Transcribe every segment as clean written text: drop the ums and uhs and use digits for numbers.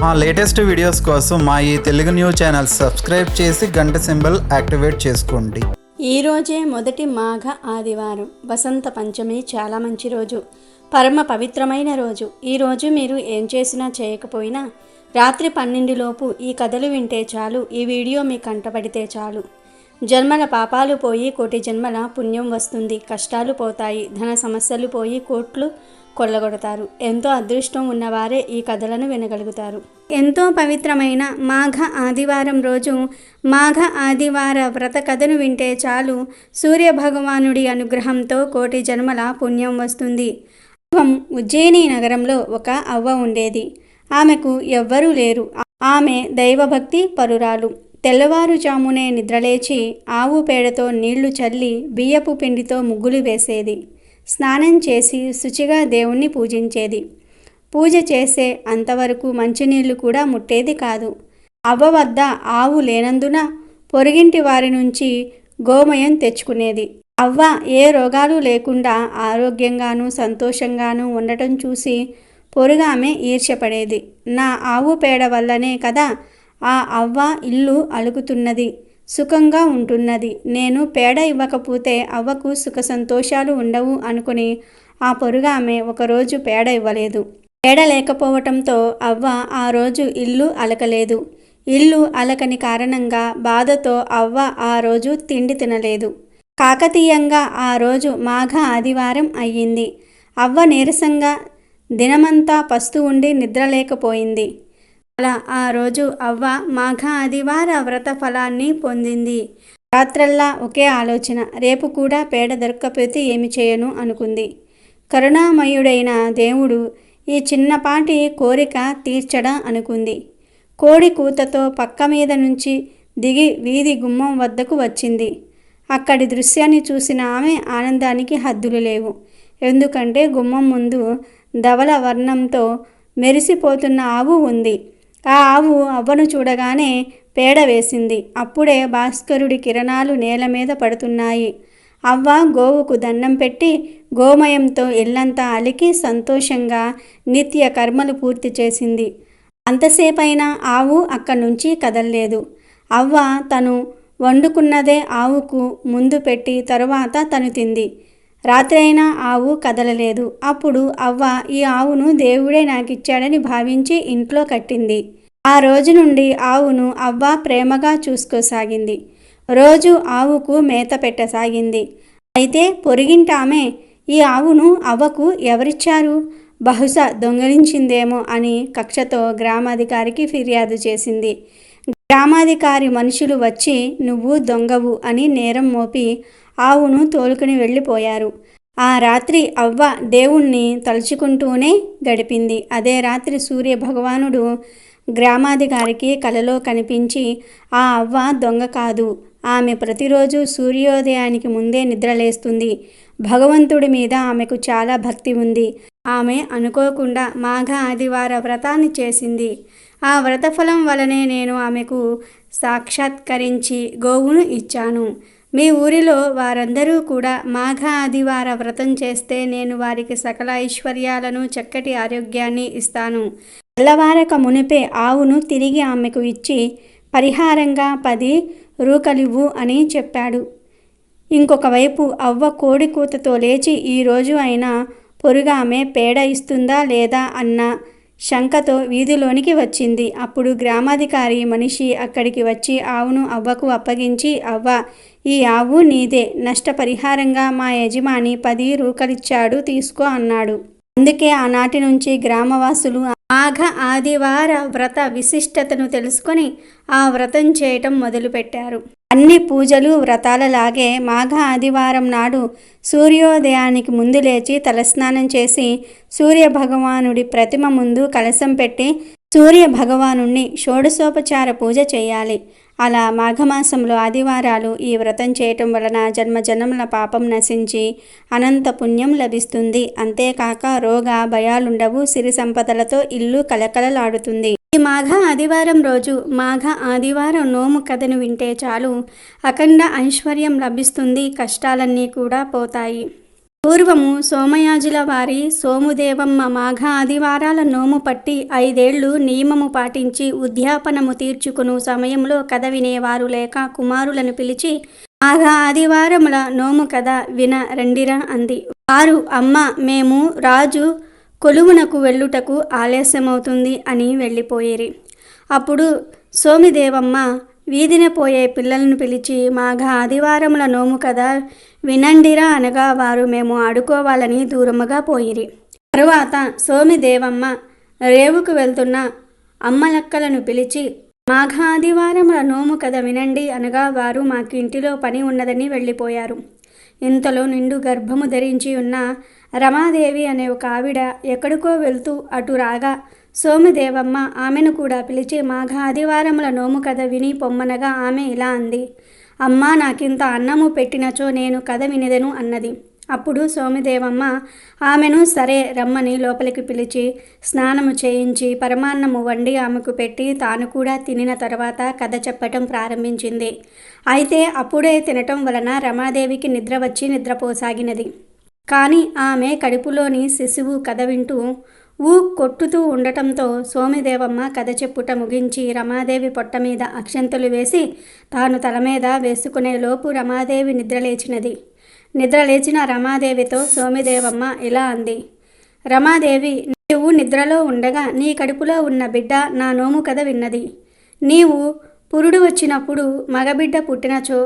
మా latest videos కోసం మా ఈ తెలుగు న్యూస్ ఛానల్ సబ్స్క్రైబ్ చేసి గంట సింబల్ యాక్టివేట్ చేసుకోండి. ఈరోజే మొదటి మాఘ ఆదివారం. వసంత పంచమి చాలా మంచి రోజు, పరమ పవిత్రమైన రోజు. ఈరోజు మీరు ఏం చేసినా చేయకపోయినా రాత్రి 12 లోపు ఈ కథలు వింటే చాలు, ఈ వీడియో మీ కంటపడితే చాలు. జన్మల పాపాలు పోయి కోటి జన్మల పుణ్యం వస్తుంది. కష్టాలు పోతాయి, ధన సమస్యలు పోయి కోట్లు కొల్లగొడతారు. ఎంతో అదృష్టం ఉన్నవారే ఈ కథలను వినగలుగుతారు. ఎంతో పవిత్రమైన మాఘ ఆదివారం రోజు మాఘ ఆదివార వ్రత కథను వింటే చాలు, సూర్య భగవానుడి అనుగ్రహంతో కోటి జన్మల పుణ్యం వస్తుంది. ఉజ్జయిని నగరంలో ఒక అవ్వ ఉండేది. ఆమెకు ఎవ్వరూ లేరు. ఆమె దైవభక్తి పరురాలు. తెల్లవారుజామునే నిద్రలేచి ఆవు పేడతో నీళ్లు చల్లి బియ్యపు పిండితో ముగ్గులు వేసేది. స్నానం చేసి శుచిగా దేవుణ్ణి పూజించేది. పూజ చేసే అంతవరకు మంచినీళ్లు కూడా ముట్టేది కాదు. అవ్వ వద్ద ఆవు లేనందున పొరుగింటి వారి నుంచి గోమయం తెచ్చుకునేది. అవ్వ ఏ రోగాలు లేకుండా ఆరోగ్యంగానూ సంతోషంగానూ ఉండటం చూసి పొరుగామె ఈర్ష్యపడేది. నా ఆవు పేడ వల్లనే కదా ఆ అవ్వ ఇల్లు అలుకుతున్నది, సుఖంగా ఉంటున్నది. నేను పేడ ఇవ్వకపోతే అవ్వకు సుఖ సంతోషాలు ఉండవు అనుకుని ఆ పొరుగామె ఒకరోజు పేడ ఇవ్వలేదు. పేడ లేకపోవటంతో అవ్వ ఆ రోజు ఇల్లు అలకలేదు. ఇల్లు అలకని కారణంగా బాధతో అవ్వ ఆ రోజు తిండి తినలేదు. కాకతీయంగా ఆ రోజు మాఘ ఆదివారం అయ్యింది. అవ్వ నీరసంగా దినమంతా పస్తు ఉండి నిద్రలేకపోయింది. అలా ఆ రోజు అవ్వ మాఘ ఆదివార వ్రత ఫలాన్ని పొందింది. రాత్రల్లా ఒకే ఆలోచన, రేపు కూడా పేడ దొరక్కపోతే ఏమి చేయను అనుకుంది. కరుణామయుడైన దేవుడు ఈ చిన్నపాటి కోరిక తీర్చడం అనుకుంది. కోడి కూతతో పక్క మీద నుంచి దిగి వీధి గుమ్మం వద్దకు వచ్చింది. అక్కడి దృశ్యాన్ని చూసిన ఆమె ఆనందానికి హద్దులు లేవు. ఎందుకంటే గుమ్మం ముందు ధవల వర్ణంతో మెరిసిపోతున్న ఆవు ఉంది. ఆ ఆవు అవ్వను చూడగానే పేడ వేసింది. అప్పుడే భాస్కరుడి కిరణాలు నేల మీద పడుతున్నాయి. అవ్వ గోవుకు దండం పెట్టి గోమయంతో ఇల్లంతా అలికి సంతోషంగా నిత్య కర్మలు పూర్తి చేసింది. అంతసేపైనా ఆవు అక్కడి నుంచి కదల్లేదు. అవ్వ తను వండుకున్నదే ఆవుకు ముందు పెట్టి తరువాత తను తింది. రాత్రి అయినా ఆవు కదలలేదు. అప్పుడు అవ్వ ఈ ఆవును దేవుడే నాకిచ్చాడని భావించి ఇంట్లో కట్టింది. ఆ రోజు నుండి ఆవును అవ్వ ప్రేమగా చూసుకోసాగింది. రోజు ఆవుకు మేత పెట్టసాగింది. అయితే పొరిగింటామె ఈ ఆవును అవ్వకు ఎవరిచ్చారు, బహుశా దొంగిలించిందేమో అని కక్షతో గ్రామాధికారికి ఫిర్యాదు చేసింది. గ్రామాధికారి మనుషులు వచ్చి నువ్వు దొంగవు అని నేరం మోపి ఆవును తోలుకుని వెళ్ళిపోయారు. ఆ రాత్రి అవ్వ దేవుణ్ణి తలుచుకుంటూనే గడిపింది. అదే రాత్రి సూర్య భగవానుడు గ్రామాధికారికి కలలో కనిపించి ఆ అవ్వ దొంగ కాదు, ఆమె ప్రతిరోజు సూర్యోదయానికి ముందే నిద్రలేస్తుంది. భగవంతుడి మీద ఆమెకు చాలా భక్తి ఉంది. ఆమె అనుకోకుండా మాఘ ఆదివార వ్రతాన్ని చేసింది. ఆ వ్రతఫలం వలనే నేను ఆమెకు సాక్షాత్కరించి గోవును ఇచ్చాను. మీ ఊరిలో వారందరూ కూడా మాఘ ఆదివార వ్రతం చేస్తే నేను వారికి సకల ఐశ్వర్యాలను చక్కటి ఆరోగ్యాన్ని ఇస్తాను. తెల్లవారక మునిపే ఆవును తిరిగి ఆమెకు ఇచ్చి పరిహారంగా 10 రూకలివ్వు అని చెప్పాడు. ఇంకొక వైపు అవ్వ కోడి కూతతో లేచి ఈరోజు అయినా పొరుగామె పేడ ఇస్తుందా లేదా అన్న శంకతో వీధిలోనికి వచ్చింది. అప్పుడు గ్రామాధికారి మనిషి అక్కడికి వచ్చి ఆవును అవ్వకు అప్పగించి అవ్వ ఈ ఆవు నీదే, నష్టపరిహారంగా మా యజమాని 10 రూకలిచ్చాడు, తీసుకో అన్నాడు. అందుకే ఆనాటి నుంచి గ్రామవాసులు మాఘ ఆదివార వ్రత విశిష్టతను తెలుసుకొని ఆ వ్రతం చేయటం మొదలుపెట్టారు. అన్ని పూజలు వ్రతాలలాగే మాఘ ఆదివారం నాడు సూర్యోదయానికి ముందు లేచి తలస్నానం చేసి సూర్య భగవానుడి ప్రతిమ ముందు కలశం పెట్టి సూర్య భగవానుణ్ణి షోడశోపచార పూజ చేయాలి. అలా మాఘమాసంలో ఆదివారాలు ఈ వ్రతం చేయటం వలన జన్మజన్మల పాపం నశించి అనంత పుణ్యం లభిస్తుంది. అంతేకాక రోగ భయాలుండవు, సిరి సంపదలతో ఇల్లు కలకలలాడుతుంది. ఈ మాఘ ఆదివారం రోజు మాఘ ఆదివారం నోము కథను వింటే చాలు, అఖండ ఐశ్వర్యం లభిస్తుంది, కష్టాలన్నీ కూడా పోతాయి. పూర్వము సోమయాజుల వారి సోముదేవమ్మ మాఘ ఆదివారాల నోము పట్టి 5 ఏళ్లు నియమము పాటించి ఉద్యాపనము తీర్చుకును సమయంలో కథ వినేవారు లేక కుమారులను పిలిచి మాఘ ఆదివారముల నోము కథ విన రండిరా అంది. వారు అమ్మ మేము రాజు కొలువునకు వెళ్ళుటకు ఆలస్యమవుతుంది అని వెళ్ళిపోయేరి. అప్పుడు సోమిదేవమ్మ వీధిన పోయే పిల్లలను పిలిచి మాఘ ఆదివారముల నోము కదా వినండిరా అనగా వారు మేము ఆడుకోవాలని దూరముగా పోయిరి. తరువాత సోమిదేవమ్మ రేవుకు వెళ్తున్న అమ్మలక్కలను పిలిచి మాఘ ఆదివారముల నోము కథ వినండి అనగా వారు మాకు ఇంటిలో పని ఉన్నదని వెళ్ళిపోయారు. ఇంతలో నిండు గర్భము ధరించి ఉన్న రమాదేవి అనే ఒక ఆవిడ ఎక్కడికో వెళ్తూ అటు రాగా సోమదేవమ్మ ఆమెను కూడా పిలిచి మాఘ ఆదివారముల నోము కథ విని పొమ్మనగా ఆమె ఇలా అంది. అమ్మా నాకింత అన్నము పెట్టినచో నేను కథ వినిదెను అన్నది. అప్పుడు సోమదేవమ్మ ఆమెను సరే రమ్మని లోపలికి పిలిచి స్నానము చేయించి పరమాన్నము వండి ఆమెకు పెట్టి తాను కూడా తినిన తర్వాత కథ చెప్పటం ప్రారంభించింది. అయితే అప్పుడే తినటం వలన రమాదేవికి నిద్ర వచ్చి నిద్రపోసాగినది. కానీ ఆమె కడుపులోని శిశువు కథ వింటూ కొట్టుతూ ఉండటంతో సోమిదేవమ్మ కథ చెప్పుట ముగించి రమాదేవి పొట్ట మీద అక్షంతలు వేసి తాను తల మీద వేసుకునేలోపు రమాదేవి నిద్రలేచినది. నిద్రలేచిన రమాదేవితో సోమిదేవమ్మ ఇలా అంది. రమాదేవి నీవు నిద్రలో ఉండగా నీ కడుపులో ఉన్న బిడ్డ నా నోము కథ విన్నది. నీవు పురుడు వచ్చినప్పుడు మగబిడ్డ పుట్టినచో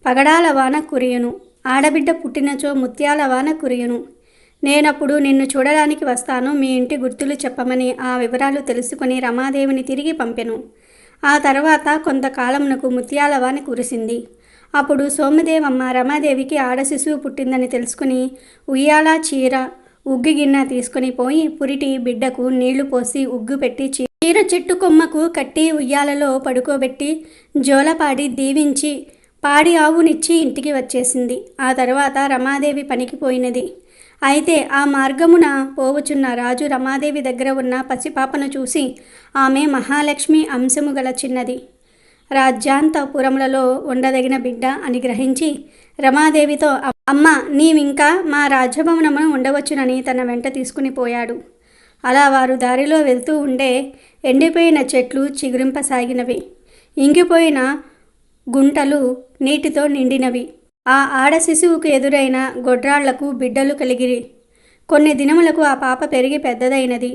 పగడాల వాన కురియును, ఆడబిడ్డ పుట్టినచో ముత్యాల వాన కురియును. నేనప్పుడు నిన్ను చూడడానికి వస్తాను, మీ ఇంటి గుర్తులు చెప్పమని ఆ వివరాలు తెలుసుకుని రమాదేవిని తిరిగి పంపెను. ఆ తర్వాత కొంతకాలమునకు ముత్యాల వాన కురిసింది. అప్పుడు సోమదేవమ్మ రమాదేవికి ఆడ శిశువు పుట్టిందని తెలుసుకుని ఉయ్యాల చీర ఉగ్గు గిన్నె తీసుకుని పోయి పురిటి బిడ్డకు నీళ్లు పోసి ఉగ్గు పెట్టి చీర చెట్టు కొమ్మకు కట్టి ఉయ్యాలలో పడుకోబెట్టి జోలపాడి దీవించి పాడి ఆవునిచ్చి ఇంటికి వచ్చేసింది. ఆ తర్వాత రమాదేవి పనికి పోయినది. అయితే ఆ మార్గమున పోవచున్న రాజు రమాదేవి దగ్గర ఉన్న పసిపాపను చూసి ఆమె మహాలక్ష్మి అంశము గల చిన్నది, రాజ్యాంతపురములలో ఉండదగిన బిడ్డ అని గ్రహించి రమాదేవితో అమ్మ నీవింకా మా రాజ్యభవనమును ఉండవచ్చునని తన వెంట తీసుకుని పోయాడు. అలా వారు దారిలో వెళ్తూ ఉండే ఎండిపోయిన చెట్లు చిగురింపసాగినవి, ఇంకిపోయిన గుంటలు నీటితో నిండినవి. ఆ ఆడ శిశువుకు ఎదురైన గొడ్రాళ్లకు బిడ్డలు కలిగిరి. కొన్ని దినములకు ఆ పాప పెరిగి పెద్దదైనది.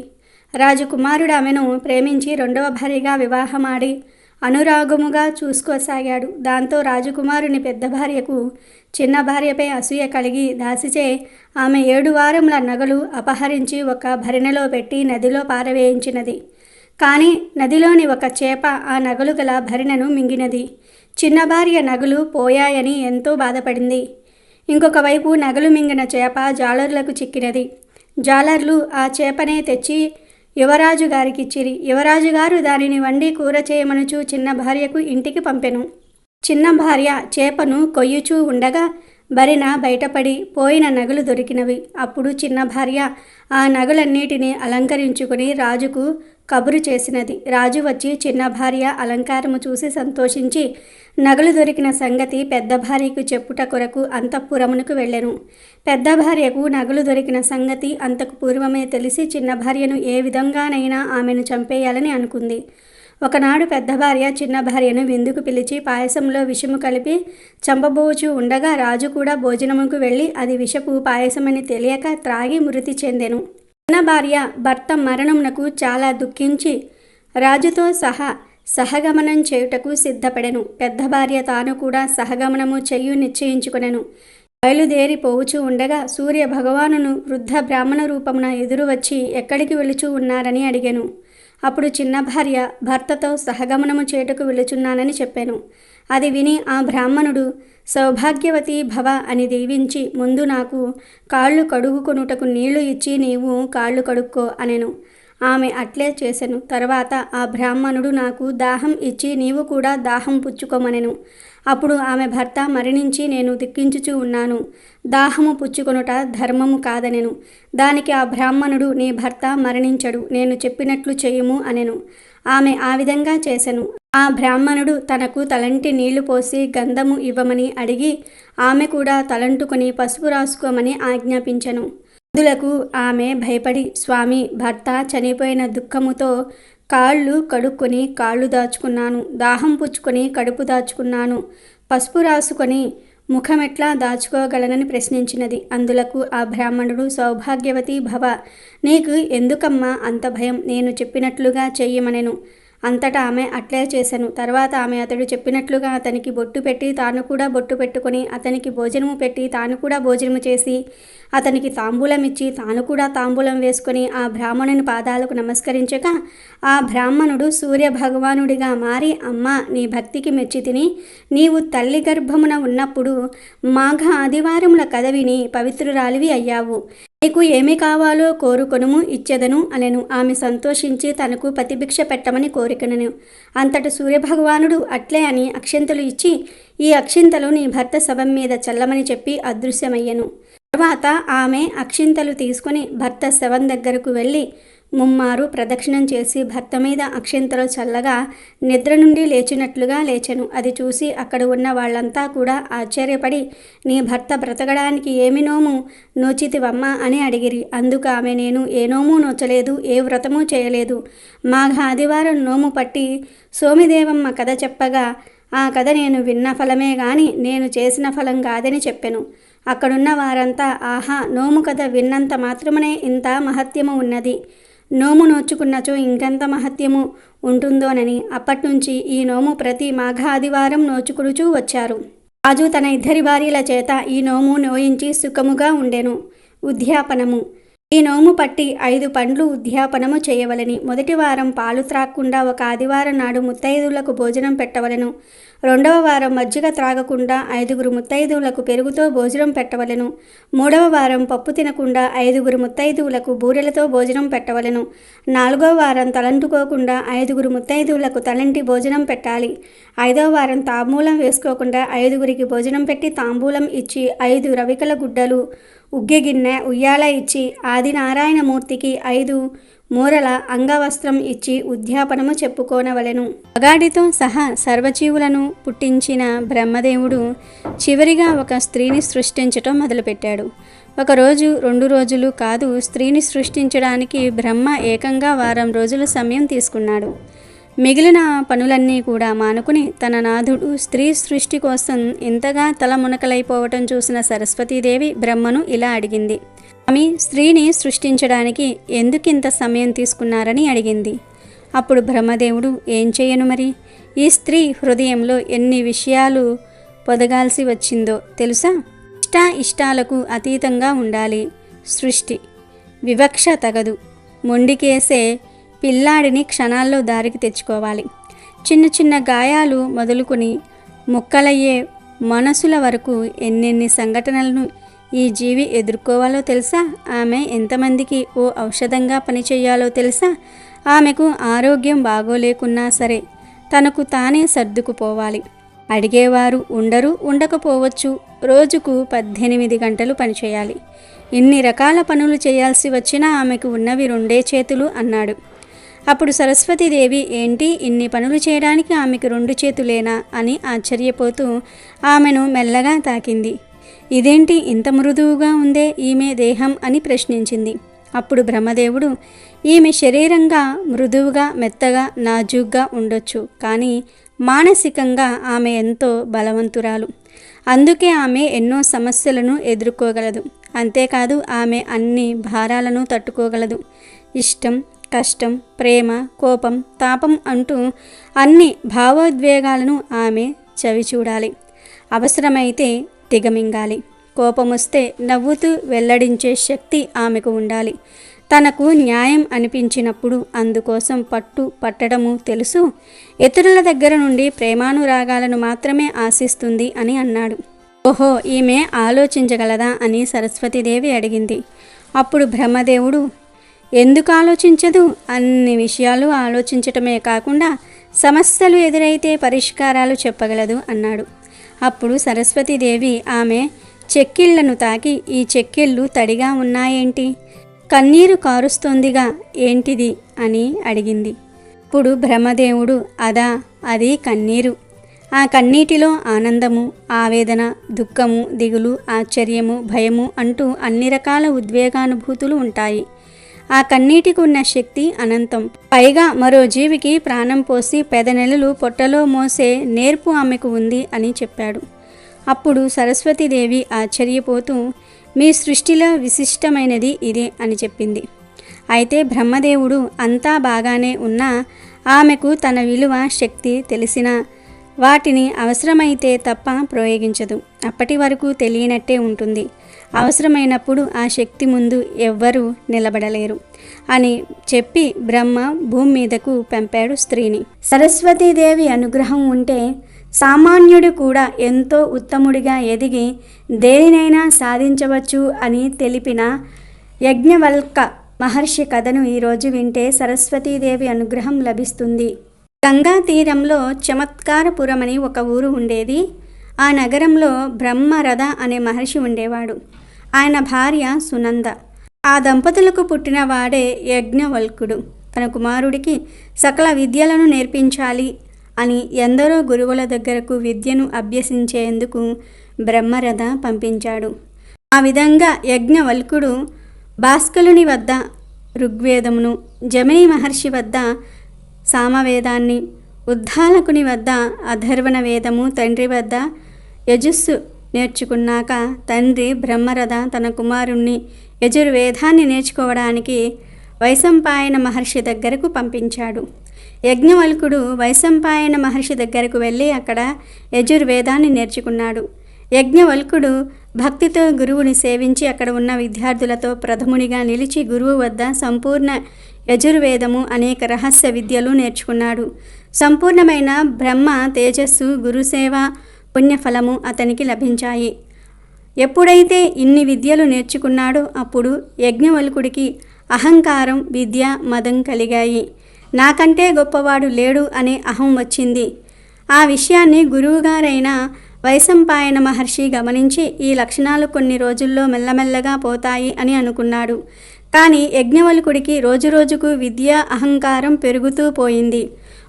రాజకుమారుడు ఆమెను ప్రేమించి 2వ భార్యగా వివాహమాడి అనురాగముగా చూసుకోసాగాడు. దాంతో రాజకుమారుని పెద్ద భార్యకు చిన్న భార్యపై అసూయ కలిగి దాసిచే ఆమె 7 వారముల నగలు అపహరించి ఒక భరిణెలో పెట్టి నదిలో పారవేయించినది. కానీ నదిలోని ఒక చేప ఆ నగలు గల భరిణెను మింగినది. చిన్న భార్య నగలు పోయాయని ఎంతో బాధపడింది. ఇంకొక వైపు నగలు మింగిన చేప జాలర్లకు చిక్కినది. జాలర్లు ఆ చేపనే తెచ్చి యువరాజు గారికిచ్చిరి. యువరాజు గారు దానిని వండి కూర చేయమనుచు చిన్న భార్యకు ఇంటికి పంపెను. చిన్న భార్య చేపను కొయ్యుచూ ఉండగా భరిణ బయటపడి పోయిన నగలు దొరికినవి. అప్పుడు చిన్న భార్య ఆ నగలన్నిటినీ అలంకరించుకుని రాజుకు కబురు చేసినది. రాజు వచ్చి చిన్న భార్య అలంకారము చూసి సంతోషించి నగలు దొరికిన సంగతి పెద్ద భార్యకు చెప్పుట కొరకు అంతఃపురమునకు వెళ్ళెను. పెద్ద భార్యకు నగలు దొరికిన సంగతి అంతకు పూర్వమే తెలిసి చిన్న భార్యను ఏ విధంగానైనా ఆమెను చంపేయాలని అనుకుంది. ఒకనాడు పెద్ద భార్య చిన్న భార్యను విందుకు పిలిచి పాయసంలో విషము కలిపి చంపబోచు ఉండగా రాజు కూడా భోజనముకు వెళ్ళి అది విషపు పాయసమని తెలియక త్రాగి మృతి చెందెను. చిన్న భార్య భర్త మరణమునకు చాలా దుఃఖించి రాజుతో సహగమనం చేయుటకు సిద్ధపడెను. పెద్ద భార్య తాను కూడా సహగమనము చెయ్యు నిశ్చయించుకొనెను. బయలుదేరి పోవుచూ ఉండగా సూర్య భగవానును వృద్ధ బ్రాహ్మణ రూపమున ఎదురు వచ్చి ఎక్కడికి వెళుచూ ఉన్నారని అడిగాను. అప్పుడు చిన్న భార్య భర్తతో సహగమనము చేయుటకు వెళుచున్నానని చెప్పాను. అది విని ఆ బ్రాహ్మణుడు సౌభాగ్యవతి భవ అని దీవించి ముందు నాకు కాళ్ళు కడుగుకొనుటకు నీళ్లు ఇచ్చి నీవు కాళ్ళు కడుక్కో అనెను. ఆమె అట్లే చేసెను. తర్వాత ఆ బ్రాహ్మణుడు నాకు దాహం ఇచ్చి నీవు కూడా దాహం పుచ్చుకోమనెను. అప్పుడు ఆమె భర్త మరణించి నేను దుఃఖించుచూ ఉన్నాను, దాహము పుచ్చుకొనుట ధర్మము కాదనెను. దానికి ఆ బ్రాహ్మణుడు నీ భర్త మరణించడు, నేను చెప్పినట్లు చేయుము అనెను. ఆమె ఆ విధంగా చేసెను. ఆ బ్రాహ్మణుడు తనకు తలంటి నీళ్లు పోసి గంధము ఇవ్వమని అడిగి ఆమె కూడా తలంటుకొని పసుపు రాసుకోమని ఆజ్ఞాపించెను. అందులకు ఆమె భయపడి, స్వామి, భర్త చనిపోయిన దుఃఖముతో కాళ్ళు కడుక్కొని కాళ్ళు దాచుకున్నాను, దాహం పుచ్చుకొని కడుపు దాచుకున్నాను, పసుపు రాసుకొని ముఖమెట్లా దాచుకోగలనని ప్రశ్నించినది. అందులకు ఆ బ్రాహ్మణుడు, సౌభాగ్యవతి భవ, నీకు ఎందుకమ్మా అంత భయం, నేను చెప్పినట్లుగా చెయ్యమనెను. అంతటా ఆమె అట్లే చేశాను. తర్వాత ఆమె అతడు చెప్పినట్లుగా అతనికి బొట్టు పెట్టి తాను కూడా బొట్టు పెట్టుకొని, అతనికి భోజనము పెట్టి తాను కూడా భోజనము చేసి, అతనికి తాంబూలం ఇచ్చి తాను కూడా తాంబూలం వేసుకొని ఆ బ్రాహ్మణుని పాదాలకు నమస్కరించగా ఆ బ్రాహ్మణుడు సూర్య భగవానుడిగా మారి, అమ్మా, నీ భక్తికి మెచ్చి తిని నీవు తల్లి గర్భమున ఉన్నప్పుడు మాఘ ఆదివారముల కథ విని పవిత్రురాలివి అయ్యావు. నీకు ఏమి కావాలో కోరుకొనుము, ఇచ్చెదను అనెను. ఆమె సంతోషించి తనకు ప్రతిభిక్ష పెట్టమని కోరికనెను. అంతట సూర్యభగవానుడు అట్లే అని అక్షింతలు ఇచ్చి, ఈ అక్షింతలు నీ భర్త శవం మీద చల్లమని చెప్పి అదృశ్యమయ్యెను. తర్వాత ఆమె అక్షింతలు తీసుకుని భర్త శవం దగ్గరకు వెళ్ళి ముమ్మారు ప్రదక్షిణం చేసి భర్త మీద అక్షింతలు చల్లగా నిద్ర నుండి లేచినట్లుగా లేచెను. అది చూసి అక్కడ ఉన్న వాళ్ళంతా కూడా ఆశ్చర్యపడి, నీ భర్త బ్రతకడానికి ఏమి నోము నోచితివమ్మా అని అడిగిరి. అందుకు ఆమె, నేను ఏ నోము నోచలేదు, ఏ వ్రతము చేయలేదు. మాఘ ఆదివారం నోము పట్టి సోమిదేవమ్మ కథ చెప్పగా ఆ కథ నేను విన్న ఫలమే గాని నేను చేసిన ఫలం కాదని చెప్పెను. అక్కడున్న వారంతా, ఆహా, నోము కథ విన్నంత మాత్రమునే ఇంత మహత్యము ఉన్నది, నోము నోచుకున్నచో ఇంకెంత మహత్యము ఉంటుందోనని అప్పట్నుంచి ఈ నోము ప్రతి మాఘ ఆదివారం నోచుకుడుచూ వచ్చారు. రాజు తన ఇద్దరి భార్యల చేత ఈ నోము నోయించి సుఖముగా ఉండెను. ఉద్యాపనము. ఈ నోము పట్టి 5 పండ్లు ఉద్యాపనము చేయవలని. మొదటి వారం పాలు త్రాగకుండా ఒక ఆదివారం నాడు ముత్తైదువులకు భోజనం పెట్టవలను. 2వ వారం మజ్జిగ త్రాగకుండా 5 ముత్తైదువులకు పెరుగుతో భోజనం పెట్టవలను. 3వ వారం పప్పు తినకుండా 5 ముత్తైదువులకు బూరెలతో భోజనం పెట్టవలను. 4వ వారం తలంటుకోకుండా 5 ముత్తైదువులకు తలంటి భోజనం పెట్టాలి. 5వ వారం తాంబూలం వేసుకోకుండా 5 భోజనం పెట్టి తాంబూలం ఇచ్చి 5 రవికల గుడ్డలు, ఉగ్గి గిన్నె, ఉయ్యాల ఇచ్చి ఆదినారాయణమూర్తికి 5 మూరల అంగవస్త్రం ఇచ్చి ఉద్యాపనము చెప్పుకోనవలెను. మగాడితో సహా సర్వజీవులను పుట్టించిన బ్రహ్మదేవుడు చివరిగా ఒక స్త్రీని సృష్టించటం మొదలుపెట్టాడు. 1 రోజు 2 రోజులు కాదు, స్త్రీని సృష్టించడానికి బ్రహ్మ ఏకంగా వారం రోజుల సమయం తీసుకున్నాడు. మిగిలిన పనులన్నీ కూడా మానుకుని తన నాథుడు స్త్రీ సృష్టి కోసం ఇంతగా తలమునకలైపోవటం చూసిన సరస్వతీదేవి బ్రహ్మను ఇలా అడిగింది. స్వామి, స్త్రీని సృష్టించడానికి ఎందుకింత సమయం తీసుకున్నారని అడిగింది. అప్పుడు బ్రహ్మదేవుడు, ఏం చేయను మరి, ఈ స్త్రీ హృదయంలో ఎన్ని విషయాలు పొదగాల్సి వచ్చిందో తెలుసా? ఇష్టాలకు అతీతంగా ఉండాలి. సృష్టి వివక్ష తగదు. మొండికేసే పిల్లాడిని క్షణాల్లో దారికి తెచ్చుకోవాలి. చిన్న చిన్న గాయాలు మొదలుకొని ముక్కలయ్యే మనసుల వరకు ఎన్నెన్ని సంఘటనలను ఈ జీవి ఎదుర్కోవాలో తెలుసా? ఆమె ఎంతమందికి ఓ ఔషధంగా పనిచేయాలో తెలుసా? ఆమెకు ఆరోగ్యం బాగోలేకున్నా సరే తనకు తానే సర్దుకుపోవాలి. అడిగేవారు ఉండరు, ఉండకపోవచ్చు. రోజుకు 18 గంటలు పనిచేయాలి. ఇన్ని రకాల పనులు చేయాల్సి వచ్చినా ఆమెకు ఉన్నవి 2 చేతులు అన్నాడు. అప్పుడు సరస్వతీదేవి, ఏంటి, ఇన్ని పనులు చేయడానికి ఆమెకు 2 చేతులేనా అని ఆశ్చర్యపోతూ ఆమెను మెల్లగా తాకింది. ఇదేంటి, ఇంత మృదువుగా ఉందే ఈమె దేహం అని ప్రశ్నించింది. అప్పుడు బ్రహ్మదేవుడు, ఈమె శరీరంగా మృదువుగా, మెత్తగా, నాజూగ్గా ఉండొచ్చు, కానీ మానసికంగా ఆమె ఎంతో బలవంతురాలు. అందుకే ఆమె ఎన్నో సమస్యలను ఎదుర్కోగలదు. అంతేకాదు, ఆమె అన్ని భారాలను తట్టుకోగలదు. ఇష్టం, కష్టం, ప్రేమ, కోపం, తాపం అంటూ అన్ని భావోద్వేగాలను ఆమె చవిచూడాలి. అవసరమైతే దిగమింగాలి. కోపమొస్తే నవ్వుతూ వెల్లడించే శక్తి ఆమెకు ఉండాలి. తనకు న్యాయం అనిపించినప్పుడు అందుకోసం పట్టడము తెలుసు. ఇతరుల దగ్గర నుండి ప్రేమానురాగాలను మాత్రమే ఆశిస్తుంది అని అన్నాడు. ఓహో, ఈమె ఆలోచించగలదా అని సరస్వతీదేవి అడిగింది. అప్పుడు బ్రహ్మదేవుడు, ఎందుకు ఆలోచించదు? అన్ని విషయాలు ఆలోచించటమే కాకుండా సమస్యలు ఎదురైతే పరిష్కారాలు చెప్పగలదు అన్నాడు. అప్పుడు సరస్వతీదేవి ఆమె చెక్కిళ్లను తాకి, ఈ చెక్కిళ్ళు తడిగా ఉన్నాయేంటి, కన్నీరు కారుస్తోందిగా, ఏంటిది అని అడిగింది. ఇప్పుడు బ్రహ్మదేవుడు, అదా, అది కన్నీరు. ఆ కన్నీటిలో ఆనందము, ఆవేదన, దుఃఖము, దిగులు, ఆశ్చర్యము, భయము అంటూ అన్ని రకాల ఉద్వేగానుభూతులు ఉంటాయి. ఆ కన్నీటికి ఉన్న శక్తి అనంతం. పైగా మరో జీవికి ప్రాణం పోసి 10 నెలలు పొట్టలో మోసే నేర్పు ఆమెకు ఉంది అని చెప్పాడు. అప్పుడు సరస్వతీదేవి ఆశ్చర్యపోతూ, మీ సృష్టిలో విశిష్టమైనది ఇదే అని చెప్పింది. అయితే బ్రహ్మదేవుడు అంతా బాగానే ఉన్నా ఆమెకు తన విలువ, శక్తి తెలిసినా వాటిని అవసరమైతే తప్ప ప్రయోగించదు. అప్పటి వరకు తెలియనట్టే ఉంటుంది. అవసరమైనప్పుడు ఆ శక్తి ముందు ఎవ్వరూ నిలబడలేరు అని చెప్పి బ్రహ్మ భూమి మీదకు పంపాడు స్త్రీని. సరస్వతీదేవి అనుగ్రహం ఉంటే సామాన్యుడు కూడా ఎంతో ఉత్తముడిగా ఎదిగి దేనినైనా సాధించవచ్చు అని తెలిపిన యజ్ఞవల్క మహర్షి కథను ఈరోజు వింటే సరస్వతీదేవి అనుగ్రహం లభిస్తుంది. గంగా తీరంలో చమత్కారపురం అని ఒక ఊరు ఉండేది. ఆ నగరంలో బ్రహ్మరథ అనే మహర్షి ఉండేవాడు. ఆయన భార్య సునంద. ఆ దంపతులకు పుట్టిన వాడే యజ్ఞవల్కుడు. తన కుమారుడికి సకల విద్యలను నేర్పించాలి అని ఎందరో గురువుల దగ్గరకు విద్యను అభ్యసించేందుకు బ్రహ్మరథ పంపించాడు. ఆ విధంగా యజ్ఞవల్కుడు భాస్కలుని వద్ద ఋగ్వేదమును, జమిని మహర్షి వద్ద సామవేదాన్ని, ఉద్దాలకుని వద్ద అధర్వణ వేదము, తండ్రి వద్ద యజస్సు నేర్చుకున్నాక తండ్రి బ్రహ్మరథ తన కుమారుణ్ణి యజుర్వేదాన్ని నేర్చుకోవడానికి వైశంపాయన మహర్షి దగ్గరకు పంపించాడు. యజ్ఞవల్కుడు వైశంపాయన మహర్షి దగ్గరకు వెళ్ళి అక్కడ యజుర్వేదాన్ని నేర్చుకున్నాడు. యజ్ఞవల్కుడు భక్తితో గురువుని సేవించి అక్కడ ఉన్న విద్యార్థులతో ప్రథమునిగా నిలిచి గురువు వద్ద సంపూర్ణ యజుర్వేదము, అనేక రహస్య విద్యలు నేర్చుకున్నాడు. సంపూర్ణమైన బ్రహ్మ తేజస్సు, గురుసేవ, పుణ్యఫలము అతనికి లభించాయి. ఎప్పుడైతే ఇన్ని విద్యలు నేర్చుకున్నాడో అప్పుడు యజ్ఞవల్కుడికి అహంకారం, విద్య, మదం కలిగాయి. నాకంటే గొప్పవాడు లేడు అనే అహం వచ్చింది. ఆ విషయాన్ని గురువుగారైన వైశంపాయన మహర్షి గమనించి ఈ లక్షణాలు కొన్ని రోజుల్లో మెల్లమెల్లగా పోతాయి అని అనుకున్నాడు. కానీ యజ్ఞవల్కుడికి రోజురోజుకు విద్య, అహంకారం పెరుగుతూ పోయింది.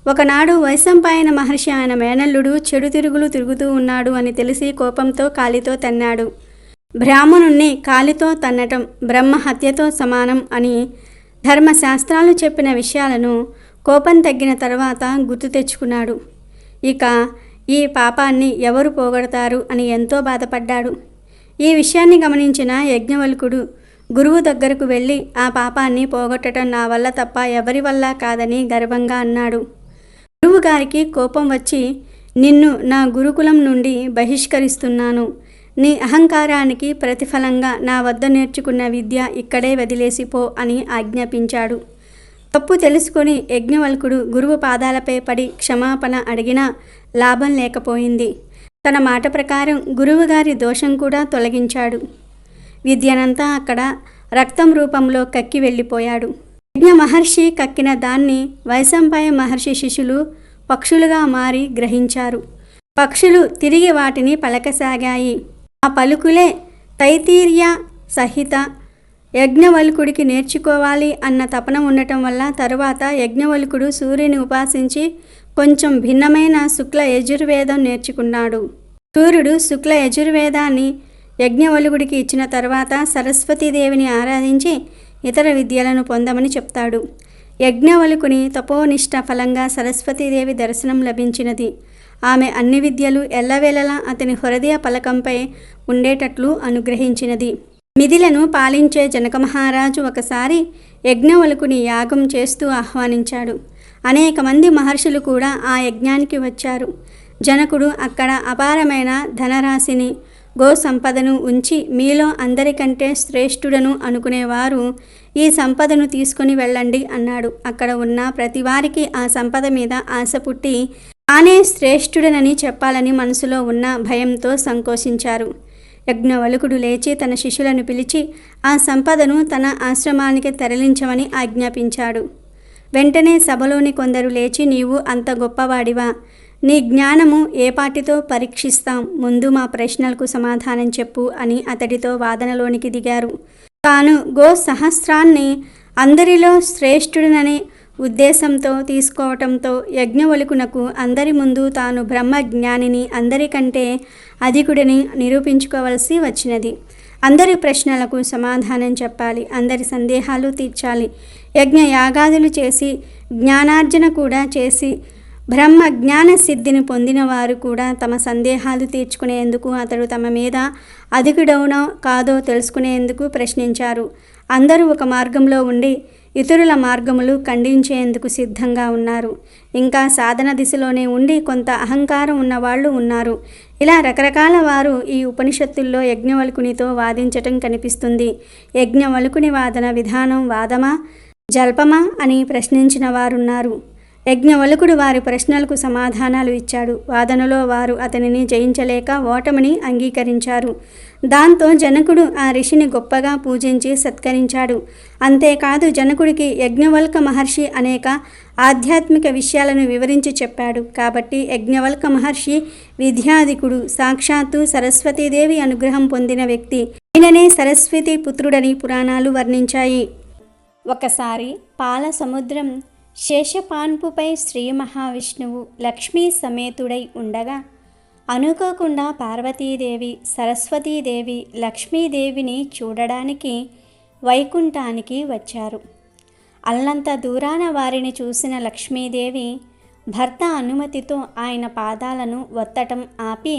ఒకనాడు వైశంపాయన మహర్షి ఆయన మేనల్లుడు చెడు తిరుగులు తిరుగుతూ ఉన్నాడు అని తెలిసి కోపంతో కాలితో తన్నాడు. బ్రాహ్మణుణ్ణి కాలితో తన్నటం బ్రహ్మ హత్యతో సమానం అని ధర్మశాస్త్రాలు చెప్పిన విషయాలను కోపం తగ్గిన తర్వాత గుర్తు తెచ్చుకున్నాడు. ఇక ఈ పాపాన్ని ఎవరు పోగొడతారు అని ఎంతో బాధపడ్డాడు. ఈ విషయాన్ని గమనించిన యజ్ఞవల్కుడు గురువు దగ్గరకు వెళ్ళి ఆ పాపాన్ని పోగొట్టడం నా వల్ల తప్ప ఎవరి వల్ల కాదని గర్వంగా అన్నాడు. గురువు గారికి కోపం వచ్చి, నిన్ను నా గురుకులం నుండి బహిష్కరిస్తున్నాను. నీ అహంకారానికి ప్రతిఫలంగా నా వద్ద నేర్చుకున్న విద్య ఇక్కడే వదిలేసిపో అని ఆజ్ఞాపించాడు. తప్పు తెలుసుకొని యజ్ఞవల్కుడు గురువు పాదాలపై పడి క్షమాపణ అడిగినా లాభం లేకపోయింది. తన మాట ప్రకారం గురువుగారి దోషం కూడా తొలగించాడు. విద్యనంతా అక్కడ రక్తం రూపంలో కక్కి వెళ్ళిపోయాడు. యజ్ఞ మహర్షి కక్కిన దాన్ని వైశంపాయ మహర్షి శిష్యులు పక్షులుగా మారి గ్రహించారు. పక్షులు తిరిగి వాటిని పలకసాగాయి. ఆ పలుకులే తైతీర్య సహిత యజ్ఞవల్కుడికి నేర్చుకోవాలి అన్న తపన ఉండటం వల్ల తరువాత యజ్ఞవల్కుడు సూర్యుని ఉపాసించి కొంచెం భిన్నమైన శుక్ల యజుర్వేదం నేర్చుకున్నాడు. సూర్యుడు శుక్ల యజుర్వేదాన్ని యజ్ఞవల్కుడికి ఇచ్చిన తర్వాత సరస్వతీదేవిని ఆరాధించి ఇతర విద్యలను పొందమని చెప్తాడు. యజ్ఞవల్కుని తపోనిష్ట ఫలంగా సరస్వతీదేవి దర్శనం లభించినది. ఆమె అన్ని విద్యలు ఎల్లవేళలా అతని హృదయ పలకంపై ఉండేటట్లు అనుగ్రహించినది. మిథిలను పాలించే జనక మహారాజు ఒకసారి యజ్ఞవల్కుని యాగం చేస్తూ ఆహ్వానించాడు. అనేక మంది మహర్షులు కూడా ఆ యజ్ఞానికి వచ్చారు. జనకుడు అక్కడ అపారమైన ధనరాశిని, గో సంపదను ఉంచి మీలో అందరికంటే శ్రేష్ఠుడను అనుకునేవారు ఈ సంపదను తీసుకుని వెళ్ళండి అన్నాడు. అక్కడ ఉన్న ప్రతి వారికి ఆ సంపద మీద ఆశ పుట్టి తానే శ్రేష్ఠుడనని చెప్పాలని మనసులో ఉన్న భయంతో సంకోచించారు. యజ్ఞవల్కుడు లేచి తన శిష్యులను పిలిచి ఆ సంపదను తన ఆశ్రమానికి తరలించమని ఆజ్ఞాపించాడు. వెంటనే సభలోని కొందరు లేచి, నీవు అంత గొప్పవాడివా? నీ జ్ఞానము ఏపాటితో పరీక్షిస్తాం, ముందు మా ప్రశ్నలకు సమాధానం చెప్పు అని అతడితో వాదనలోనికి దిగారు. తాను గో సహస్రాన్ని అందరిలో శ్రేష్ఠుడనని ఉద్దేశంతో తీసుకోవటంతో యజ్ఞవల్కునకు అందరి ముందు తాను బ్రహ్మజ్ఞానిని, అందరికంటే అధికుడిని నిరూపించుకోవలసి వచ్చినది. అందరి ప్రశ్నలకు సమాధానం చెప్పాలి, అందరి సందేహాలు తీర్చాలి. యజ్ఞ యాగాదులు చేసి జ్ఞానార్జన కూడా చేసి బ్రహ్మ జ్ఞాన సిద్ధిని పొందిన వారు కూడా తమ సందేహాలు తీర్చుకునేందుకు అతడు తమ మీద అధికుడవునో కాదో తెలుసుకునేందుకు ప్రశ్నించారు. అందరూ ఒక మార్గంలో ఉండి ఇతరుల మార్గములు ఖండించేందుకు సిద్ధంగా ఉన్నారు. ఇంకా సాధన దిశలోనే ఉండి కొంత అహంకారం ఉన్నవాళ్ళు ఉన్నారు. ఇలా రకరకాల వారు ఈ ఉపనిషత్తుల్లో యజ్ఞవల్కునితో వాదించటం కనిపిస్తుంది. యజ్ఞవల్కుని వాదన విధానం వాదమా, జల్పమా అని ప్రశ్నించిన వారున్నారు. యజ్ఞవల్కుడు వారి ప్రశ్నలకు సమాధానాలు ఇచ్చాడు. వాదనలో వారు అతనిని జయించలేక ఓటమిని అంగీకరించారు. దాంతో జనకుడు ఆ ఋషిని గొప్పగా పూజించి సత్కరించాడు. అంతేకాదు జనకుడికి యజ్ఞవల్క మహర్షి అనేక ఆధ్యాత్మిక విషయాలను వివరించి చెప్పాడు. కాబట్టి యజ్ఞవల్క మహర్షి విద్యాధికుడు, సాక్షాత్తు సరస్వతీదేవి అనుగ్రహం పొందిన వ్యక్తి. ఈయననే సరస్వతి పుత్రుడని పురాణాలు వర్ణించాయి. ఒకసారి పాల సముద్రం శేషపాన్పుపై శ్రీ మహావిష్ణువు లక్ష్మీ సమేతుడై ఉండగా అనుకోకుండా పార్వతీదేవి, సరస్వతీదేవి లక్ష్మీదేవిని చూడడానికి వైకుంఠానికి వచ్చారు. అల్లంత దూరాన వారిని చూసిన లక్ష్మీదేవి భర్త అనుమతితో ఆయన పాదాలను ఒత్తటం ఆపి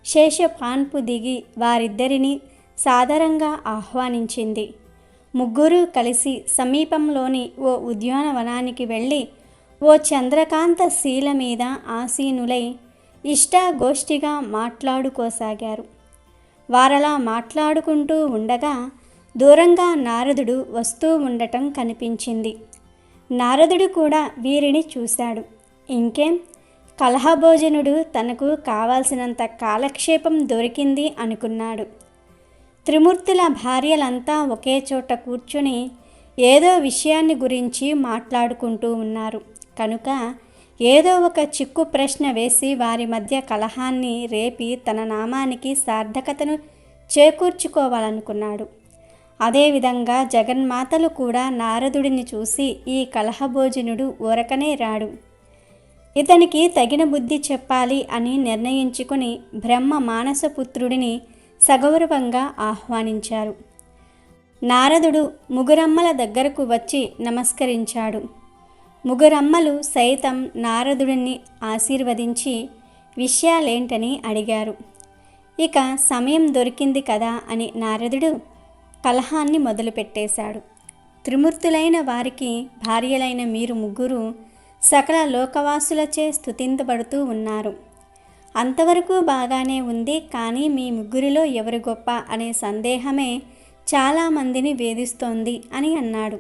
శేషపాన్పు దిగి వారిద్దరిని సాదరంగా ఆహ్వానించింది. ముగ్గురు కలిసి సమీపంలోని ఓ ఉద్యానవనానికి వెళ్ళి ఓ చంద్రకాంత శీల మీద ఆసీనులై ఇష్టాగోష్ఠిగా మాట్లాడుకోసాగారు. వారలా మాట్లాడుకుంటూ ఉండగా దూరంగా నారదుడు వస్తూ ఉండటం కనిపించింది. నారదుడు కూడా వీరిని చూశాడు. ఇంకేం, కలహభోజనుడు తనకు కావాల్సినంత కాలక్షేపం దొరికింది అనుకున్నాడు. త్రిమూర్తుల భార్యలంతా ఒకే చోట కూర్చుని ఏదో విషయాన్ని గురించి మాట్లాడుకుంటూ ఉన్నారు కనుక ఏదో ఒక చిక్కు ప్రశ్న వేసి వారి మధ్య కలహాన్ని రేపి తన నామానికి సార్థకతను చేకూర్చుకోవాలనుకున్నాడు. అదేవిధంగా జగన్మాతలు కూడా నారదుడిని చూసి ఈ కలహభోజనుడు ఊరకనే రాడు, ఇతనికి తగిన బుద్ధి చెప్పాలి అని నిర్ణయించుకుని బ్రహ్మ మానసపుత్రుడిని సగౌరవంగా ఆహ్వానించారు. నారదుడు ముగురమ్మల దగ్గరకు వచ్చి నమస్కరించాడు. ముగురమ్మలు సైతం నారదుడిని ఆశీర్వదించి విషయాలేంటని అడిగారు. ఇక సమయం దొరికింది కదా అని నారదుడు కలహాన్ని మొదలుపెట్టేశాడు. త్రిమూర్తులైన వారికి భార్యలైన మీరు ముగ్గురు సకల లోకవాసులచే స్తుతించబడుతూ ఉన్నారు. అంతవరకు బాగానే ఉంది, కానీ మీ ముగ్గురిలో ఎవరు గొప్ప అనే సందేహమే చాలామందిని వేధిస్తోంది అని అన్నాడు.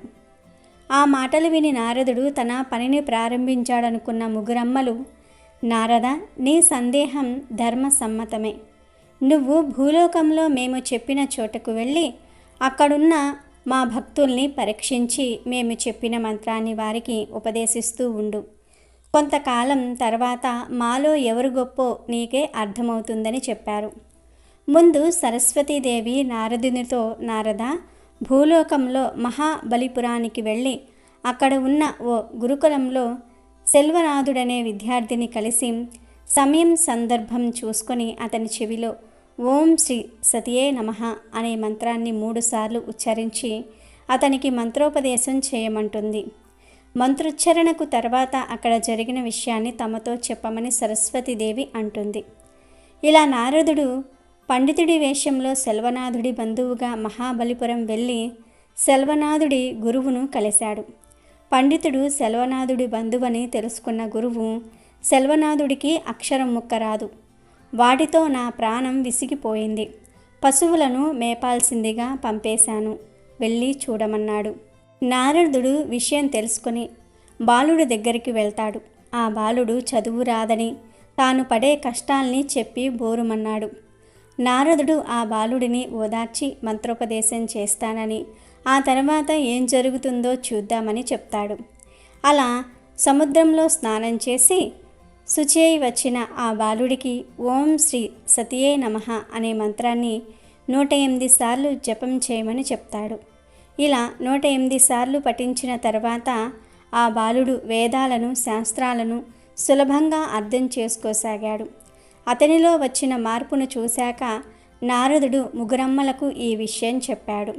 ఆ మాటలు విని నారదుడు తన పనిని ప్రారంభించాడనుకున్న ముగ్గురమ్మలు, నారద, నీ సందేహం ధర్మసమ్మతమే. నువ్వు భూలోకంలో మేము చెప్పిన చోటకు వెళ్ళి అక్కడున్న మా భక్తుల్ని పరీక్షించి మేము చెప్పిన మంత్రాన్ని వారికి ఉపదేశిస్తూ ఉండు. కొంతకాలం తర్వాత మాలో ఎవరు గొప్పో నీకే అర్థమవుతుందని చెప్పారు. ముందు సరస్వతీదేవి నారదునితో, నారద, భూలోకంలో మహాబలిపురానికి వెళ్ళి అక్కడ ఉన్న ఓ గురుకులంలో సెల్వనాథుడనే విద్యార్థిని కలిసి సమయం సందర్భం చూసుకొని అతని చెవిలో ఓం శ్రీ సతియే నమః అనే మంత్రాన్ని 3 సార్లు ఉచ్చరించి అతనికి మంత్రోపదేశం చేయమంటుంది. మంత్రోచ్చరణకు తర్వాత అక్కడ జరిగిన విషయాన్ని తమతో చెప్పమని సరస్వతీదేవి అంటుంది. ఇలా నారదుడు పండితుడి వేషంలో సెల్వనాథుడి బంధువుగా మహాబలిపురం వెళ్ళి సెల్వనాథుడి గురువును కలిశాడు. పండితుడు సెల్వనాథుడి బంధువని తెలుసుకున్న గురువు, సెల్వనాథుడికి అక్షరం ముక్క రాదు, వాటితో నా ప్రాణం విసిగిపోయింది, పశువులను మేపాల్సిందిగా పంపేశాను, వెళ్ళి చూడమన్నాడు. నారదుడు విషయం తెలుసుకుని బాలుడి దగ్గరికి వెళ్తాడు. ఆ బాలుడు చదువు రాదని తాను పడే కష్టాల్ని చెప్పి బోరుమన్నాడు. నారదుడు ఆ బాలుడిని ఓదార్చి మంత్రోపదేశం చేస్తానని, ఆ తర్వాత ఏం జరుగుతుందో చూద్దామని చెప్తాడు. అలా సముద్రంలో స్నానం చేసి శుచి అయి వచ్చిన ఆ బాలుడికి ఓం శ్రీ సతియే నమః అనే మంత్రాన్ని 108 సార్లు జపం చేయమని చెప్తాడు. ఇలా 108 సార్లు పఠించిన తర్వాత ఆ బాలుడు వేదాలను శాస్త్రాలను సులభంగా అర్థం చేసుకోసాగాడు. అతనిలో వచ్చిన మార్పును చూశాక నారదుడు ముగురమ్మలకు ఈ విషయం చెప్పాడు.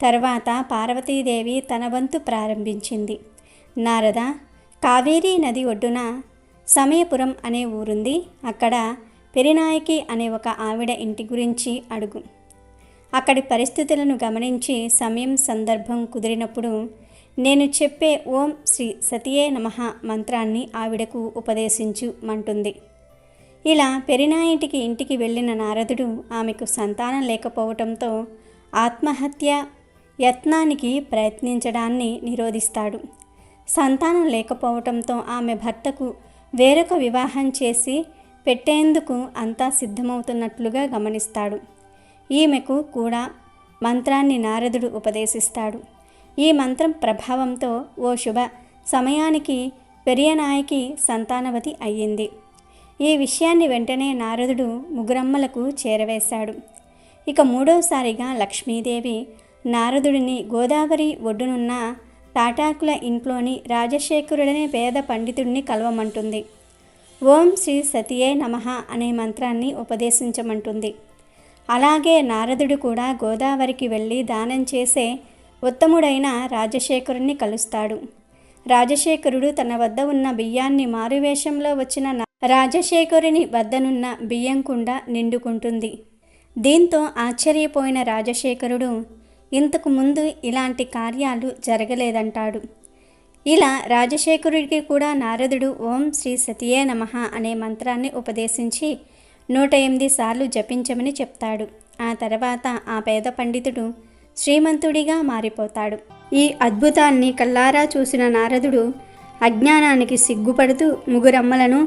తర్వాత పార్వతీదేవి తన వంతు ప్రారంభించింది. నారద, కావేరీ నది ఒడ్డున సమయపురం అనే ఊరుంది. అక్కడ పెరినాయకి అనే ఒక ఆవిడ ఇంటి గురించి అడుగు. అక్కడి పరిస్థితులను గమనించి సమయం సందర్భం కుదిరినప్పుడు నేను చెప్పే ఓం శ్రీ సతియే నమః మంత్రాన్ని ఆవిడకు ఉపదేశించుమంటుంది. ఇలా పెరినాయింటికి ఇంటికి వెళ్ళిన నారదుడు ఆమెకు సంతానం లేకపోవటంతో ఆత్మహత్య యత్నానికి ప్రయత్నించడాన్ని నిరోధిస్తాడు. సంతానం లేకపోవటంతో ఆమె భర్తకు వేరొక వివాహం చేసి పెట్టేందుకు అంతా సిద్ధమవుతున్నట్లుగా గమనిస్తాడు. ఈమెకు కూడా మంత్రాన్ని నారదుడు ఉపదేశిస్తాడు. ఈ మంత్రం ప్రభావంతో ఓ శుభ సమయానికి పెరియనాయకి సంతానవతి అయ్యింది. ఈ విషయాన్ని వెంటనే నారదుడు ముగురమ్మలకు చేరవేశాడు. ఇక మూడోసారిగా లక్ష్మీదేవి నారదుడిని గోదావరి ఒడ్డునున్న తాటాకుల ఇంట్లోని రాజశేఖరుడనే పేద పండితుడిని కలవమంటుంది. ఓం శ్రీ సతియే నమః అనే మంత్రాన్ని ఉపదేశించమంటుంది. అలాగే నారదుడు కూడా గోదావరికి వెళ్ళి దానం చేసే ఉత్తముడైన రాజశేఖరుణ్ణి కలుస్తాడు. రాజశేఖరుడు తన వద్ద ఉన్న బియ్యాన్ని మారువేషంలో వచ్చిన రాజశేఖరుని వద్దనున్న బియ్యం కుండ నిండుకుంటుంది. దీంతో ఆశ్చర్యపోయిన రాజశేఖరుడు ఇంతకు ముందు ఇలాంటి కార్యాలు జరగలేదంటాడు. ఇలా రాజశేఖరుడికి కూడా నారదుడు ఓం శ్రీ సతియే నమః అనే మంత్రాన్ని ఉపదేశించి 108 సార్లు జపించమని చెప్తాడు. ఆ తర్వాత ఆ పేద పండితుడు శ్రీమంతుడిగా మారిపోతాడు. ఈ అద్భుతాన్ని కళ్ళారా చూసిన నారదుడు అజ్ఞానానికి సిగ్గుపడుతూ ముగురమ్మలను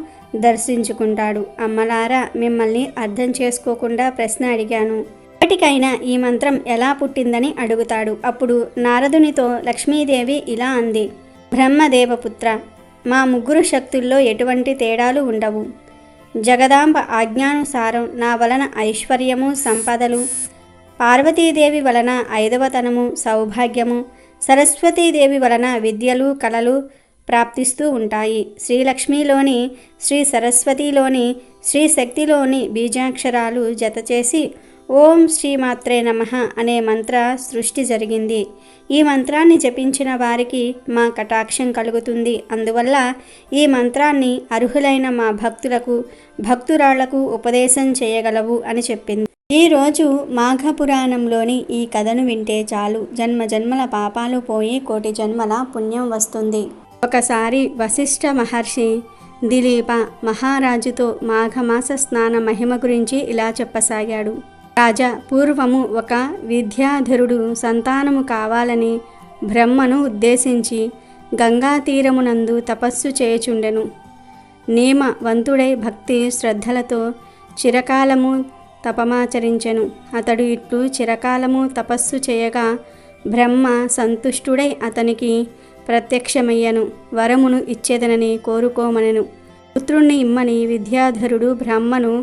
దర్శించుకుంటాడు. అమ్మలారా, మిమ్మల్ని అర్థం చేసుకోకుండా ప్రశ్న అడిగాను. ఇప్పటికైనా ఈ మంత్రం ఎలా పుట్టిందని అడుగుతాడు. అప్పుడు నారదునితో లక్ష్మీదేవి ఇలా అంది. బ్రహ్మదేవపుత్ర, మా ముగ్గురు శక్తుల్లో ఎటువంటి తేడాలు ఉండవు. జగదాంబ ఆజ్ఞానుసారం నా వలన ఐశ్వర్యము, సంపదలు, పార్వతీదేవి వలన ఐదవతనము, సౌభాగ్యము, సరస్వతీదేవి వలన విద్యలు, కళలు ప్రాప్తిస్తూ ఉంటాయి. శ్రీలక్ష్మిలోని, శ్రీ సరస్వతిలోని, శ్రీ శక్తిలోని బీజాక్షరాలు జతచేసి ఓం శ్రీమాత్రే నమః అనే మంత్ర సృష్టి జరిగింది. ఈ మంత్రాన్ని జపించిన వారికి మా కటాక్షం కలుగుతుంది. అందువల్ల ఈ మంత్రాన్ని అర్హులైన మా భక్తులకు, భక్తురాళ్లకు ఉపదేశం చేయగలవు అని చెప్పింది. ఈరోజు మాఘపురాణంలోని ఈ కథను వింటే చాలు, జన్మ జన్మల పాపాలు పోయి కోటి జన్మల పుణ్యం వస్తుంది. ఒకసారి వశిష్ఠ మహర్షి దిలీప మహారాజుతో మాఘమాస స్నాన మహిమ గురించి ఇలా చెప్పసాగాడు. రాజా, పూర్వము ఒక విద్యాధరుడు సంతానము కావాలని బ్రహ్మను ఉద్దేశించి గంగా తీరమునందు తపస్సు చేయుచుండెను. నియమవంతుడై భక్తి శ్రద్ధలతో చిరకాలము తపమాచరించెను. అతడు ఇట్లు చిరకాలము తపస్సు చేయగా బ్రహ్మ సంతుష్టుడై అతనికి ప్రత్యక్షమయ్యను. వరమును ఇచ్చేదనని కోరుకోమనెను. పుత్రుణ్ణి ఇమ్మని విద్యాధరుడు బ్రహ్మను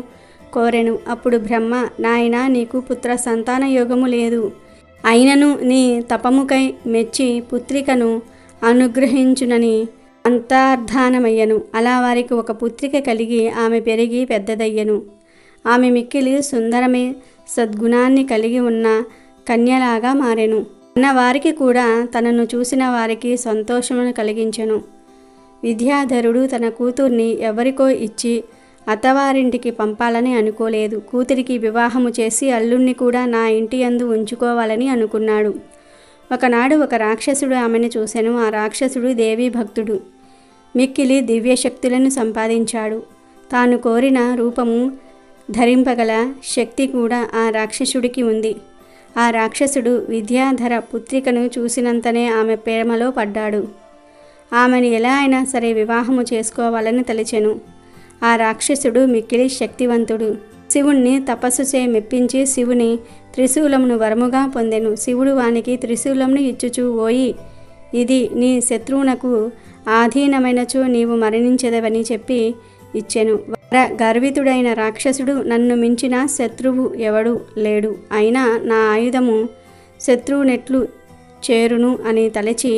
కోరెను. అప్పుడు బ్రహ్మ, నాయనా, నీకు పుత్ర సంతాన యోగము లేదు. అయినను నీ తపముకై మెచ్చి పుత్రికను అనుగ్రహించునని అంతర్ధానమయ్యను. అలా వారికి ఒక పుత్రిక కలిగి ఆమె పెరిగి పెద్దదయ్యను. ఆమె మిక్కిలి సుందరమే, సద్గుణాన్ని కలిగి ఉన్న కన్యలాగా మారెను. అన్నవారికి కూడా తనను చూసిన వారికి సంతోషమును కలిగించెను. విద్యాధరుడు తన కూతుర్ని ఎవరికో ఇచ్చి అత్తవారింటికి పంపాలని అనుకోలేదు. కూతురికి వివాహము చేసి అల్లుణ్ణి కూడా నా ఇంటి యందు ఉంచుకోవాలని అనుకున్నాడు. ఒకనాడు ఒక రాక్షసుడు ఆమెను చూసెను. ఆ రాక్షసుడు దేవీ భక్తుడు. మిక్కిలి దివ్యశక్తులను సంపాదించాడు. తాను కోరిన రూపము ధరింపగల శక్తి కూడా ఆ రాక్షసుడికి ఉంది. ఆ రాక్షసుడు విద్యాధర పుత్రికను చూసినంతనే ఆమె ప్రేమలో పడ్డాడు. ఆమెను ఎలా అయినా సరే వివాహము చేసుకోవాలని తలిచెను. ఆ రాక్షసుడు మిక్కిలి శక్తివంతుడు. శివుణ్ణి తపస్సు చే మెప్పించి శివుని త్రిశూలమును వరముగా పొందెను. శివుడు వానికి త్రిశూలమును ఇచ్చుచు, ఓయి, ఇది నీ శత్రువునకు ఆధీనమైనచో నీవు మరణించెదవని చెప్పి ఇచ్చెను. గర్వితుడైన రాక్షసుడు, నన్ను మించిన శత్రువు ఎవడు లేడు, అయినా నా ఆయుధము శత్రువునెట్లు చేరును అని తలచి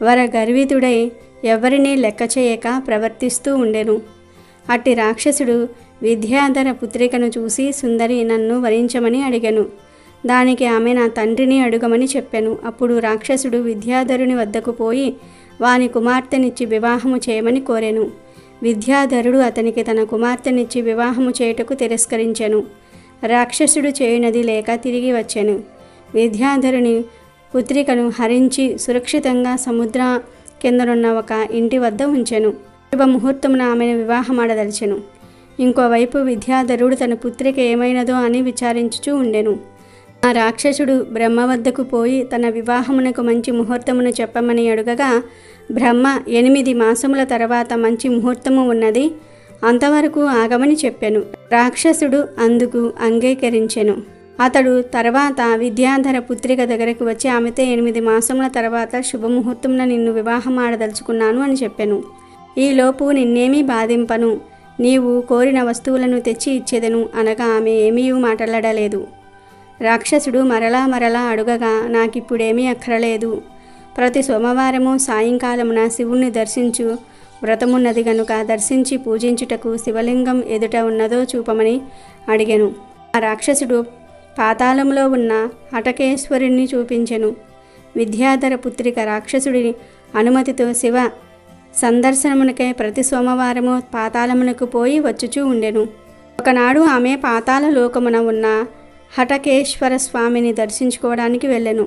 వరగర్వితుడై ఎవరినీ లెక్క చేయక ప్రవర్తిస్తూ ఉండెను. అట్టి రాక్షసుడు విద్యాధర పుత్రికను చూసి, సుందరి, నన్ను వరించమని అడిగెను. దానికి ఆమె నా తండ్రిని అడుగమని చెప్పెను. అప్పుడు రాక్షసుడు విద్యాధరుని వద్దకు పోయి వాని కుమార్తెనిచ్చి వివాహము చేయమని కోరెను. విద్యాధరుడు అతనికి తన కుమార్తెనిచ్చి వివాహము చేయుటకు తిరస్కరించెను. రాక్షసుడు చేయునది లేక తిరిగి వచ్చెను. విద్యాధరుని పుత్రికను హరించి సురక్షితంగా సముద్ర కిందనున్న ఒక ఇంటి వద్ద ఉంచెను. శుభముహూర్తమున ఆమెను వివాహమాడదలిచెను. ఇంకోవైపు విద్యాధరుడు తన పుత్రిక ఏమైనదో అని విచారించుచూ ఉండెను. ఆ రాక్షసుడు బ్రహ్మ వద్దకు పోయి తన వివాహమునకు మంచి ముహూర్తమును చెప్పమని అడుగగా, బ్రహ్మ 8 మాసముల తర్వాత మంచి ముహూర్తము ఉన్నది, అంతవరకు ఆగమని చెప్పెను. రాక్షసుడు అందుకు అంగీకరించెను. అతడు తర్వాత విద్యాధర పుత్రిక దగ్గరకు వచ్చి ఆమెతో 8 మాసముల తర్వాత శుభముహూర్తమున నిన్ను వివాహమాడదలుచుకున్నాను అని చెప్పెను. ఈలోపు నిన్నేమీ బాధింపను, నీవు కోరిన వస్తువులను తెచ్చి ఇచ్చేదను అనగా ఆమె ఏమీ మాట్లాడలేదు. రాక్షసుడు మరలా అడుగగా, నాకిప్పుడేమీ అక్కరలేదు, ప్రతి సోమవారము సాయంకాలమున శివుణ్ణి దర్శించు వ్రతమున్నది గనుక దర్శించి పూజించుటకు శివలింగం ఎదుట ఉన్నదో చూపమని అడిగెను. ఆ రాక్షసుడు పాతాళంలో ఉన్న హటకేశ్వరుణ్ణి చూపించెను. విద్యాధర పుత్రిక రాక్షసుడి అనుమతితో శివ సందర్శనమునకై ప్రతి సోమవారము పాతాళమునకు పోయి వచ్చుచూ ఉండెను. ఒకనాడు ఆమె పాతాళ లోకమున ఉన్న హటకేశ్వర స్వామిని దర్శించుకోవడానికి వెళ్ళెను.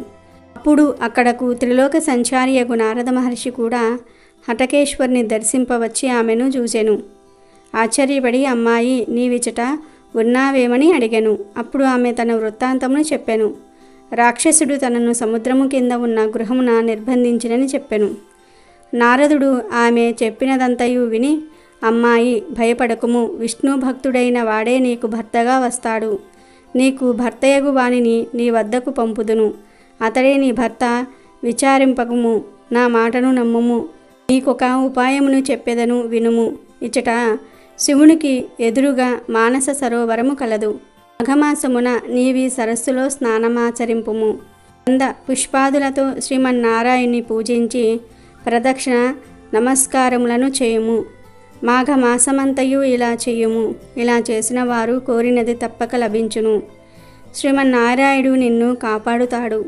అప్పుడు అక్కడకు త్రిలోక సంచారియగు నారద మహర్షి కూడా హటకేశ్వరుని దర్శింపవచ్చి ఆమెను చూచెను. ఆశ్చర్యపడి, అమ్మాయి, నీవిచట ఉన్నావేమని అడిగెను. అప్పుడు ఆమె తన వృత్తాంతమును చెప్పెను. రాక్షసుడు తనను సముద్రము కింద ఉన్న గృహమున నిర్బంధించినని చెప్పెను. నారదుడు ఆమె చెప్పినదంతయు విని, అమ్మాయి, భయపడకుము, విష్ణు భక్తుడైన వాడే నీకు భర్తగా వస్తాడు. నీకు భర్తయగు వానిని నీ వద్దకు పంపుదును, అతడే నీ భర్త, విచారింపకము, నా మాటను నమ్ముము. నీకొక ఉపాయమును చెప్పెదను, వినుము. ఇచ్చట శివునికి ఎదురుగా మానస సరోవరము కలదు. మాఘమాసమున నీవి సరస్సులో స్నానమాచరింపుము. వంద పుష్పాదులతో శ్రీమన్నారాయణ్ణి పూజించి ప్రదక్షిణ నమస్కారములను చేయుము. మాఘమాసమంతయు ఇలా చెయ్యుము. ఇలా చేసిన వారు కోరినది తప్పక లభించును. శ్రీమన్నారాయణుడు నిన్ను కాపాడుతాడు.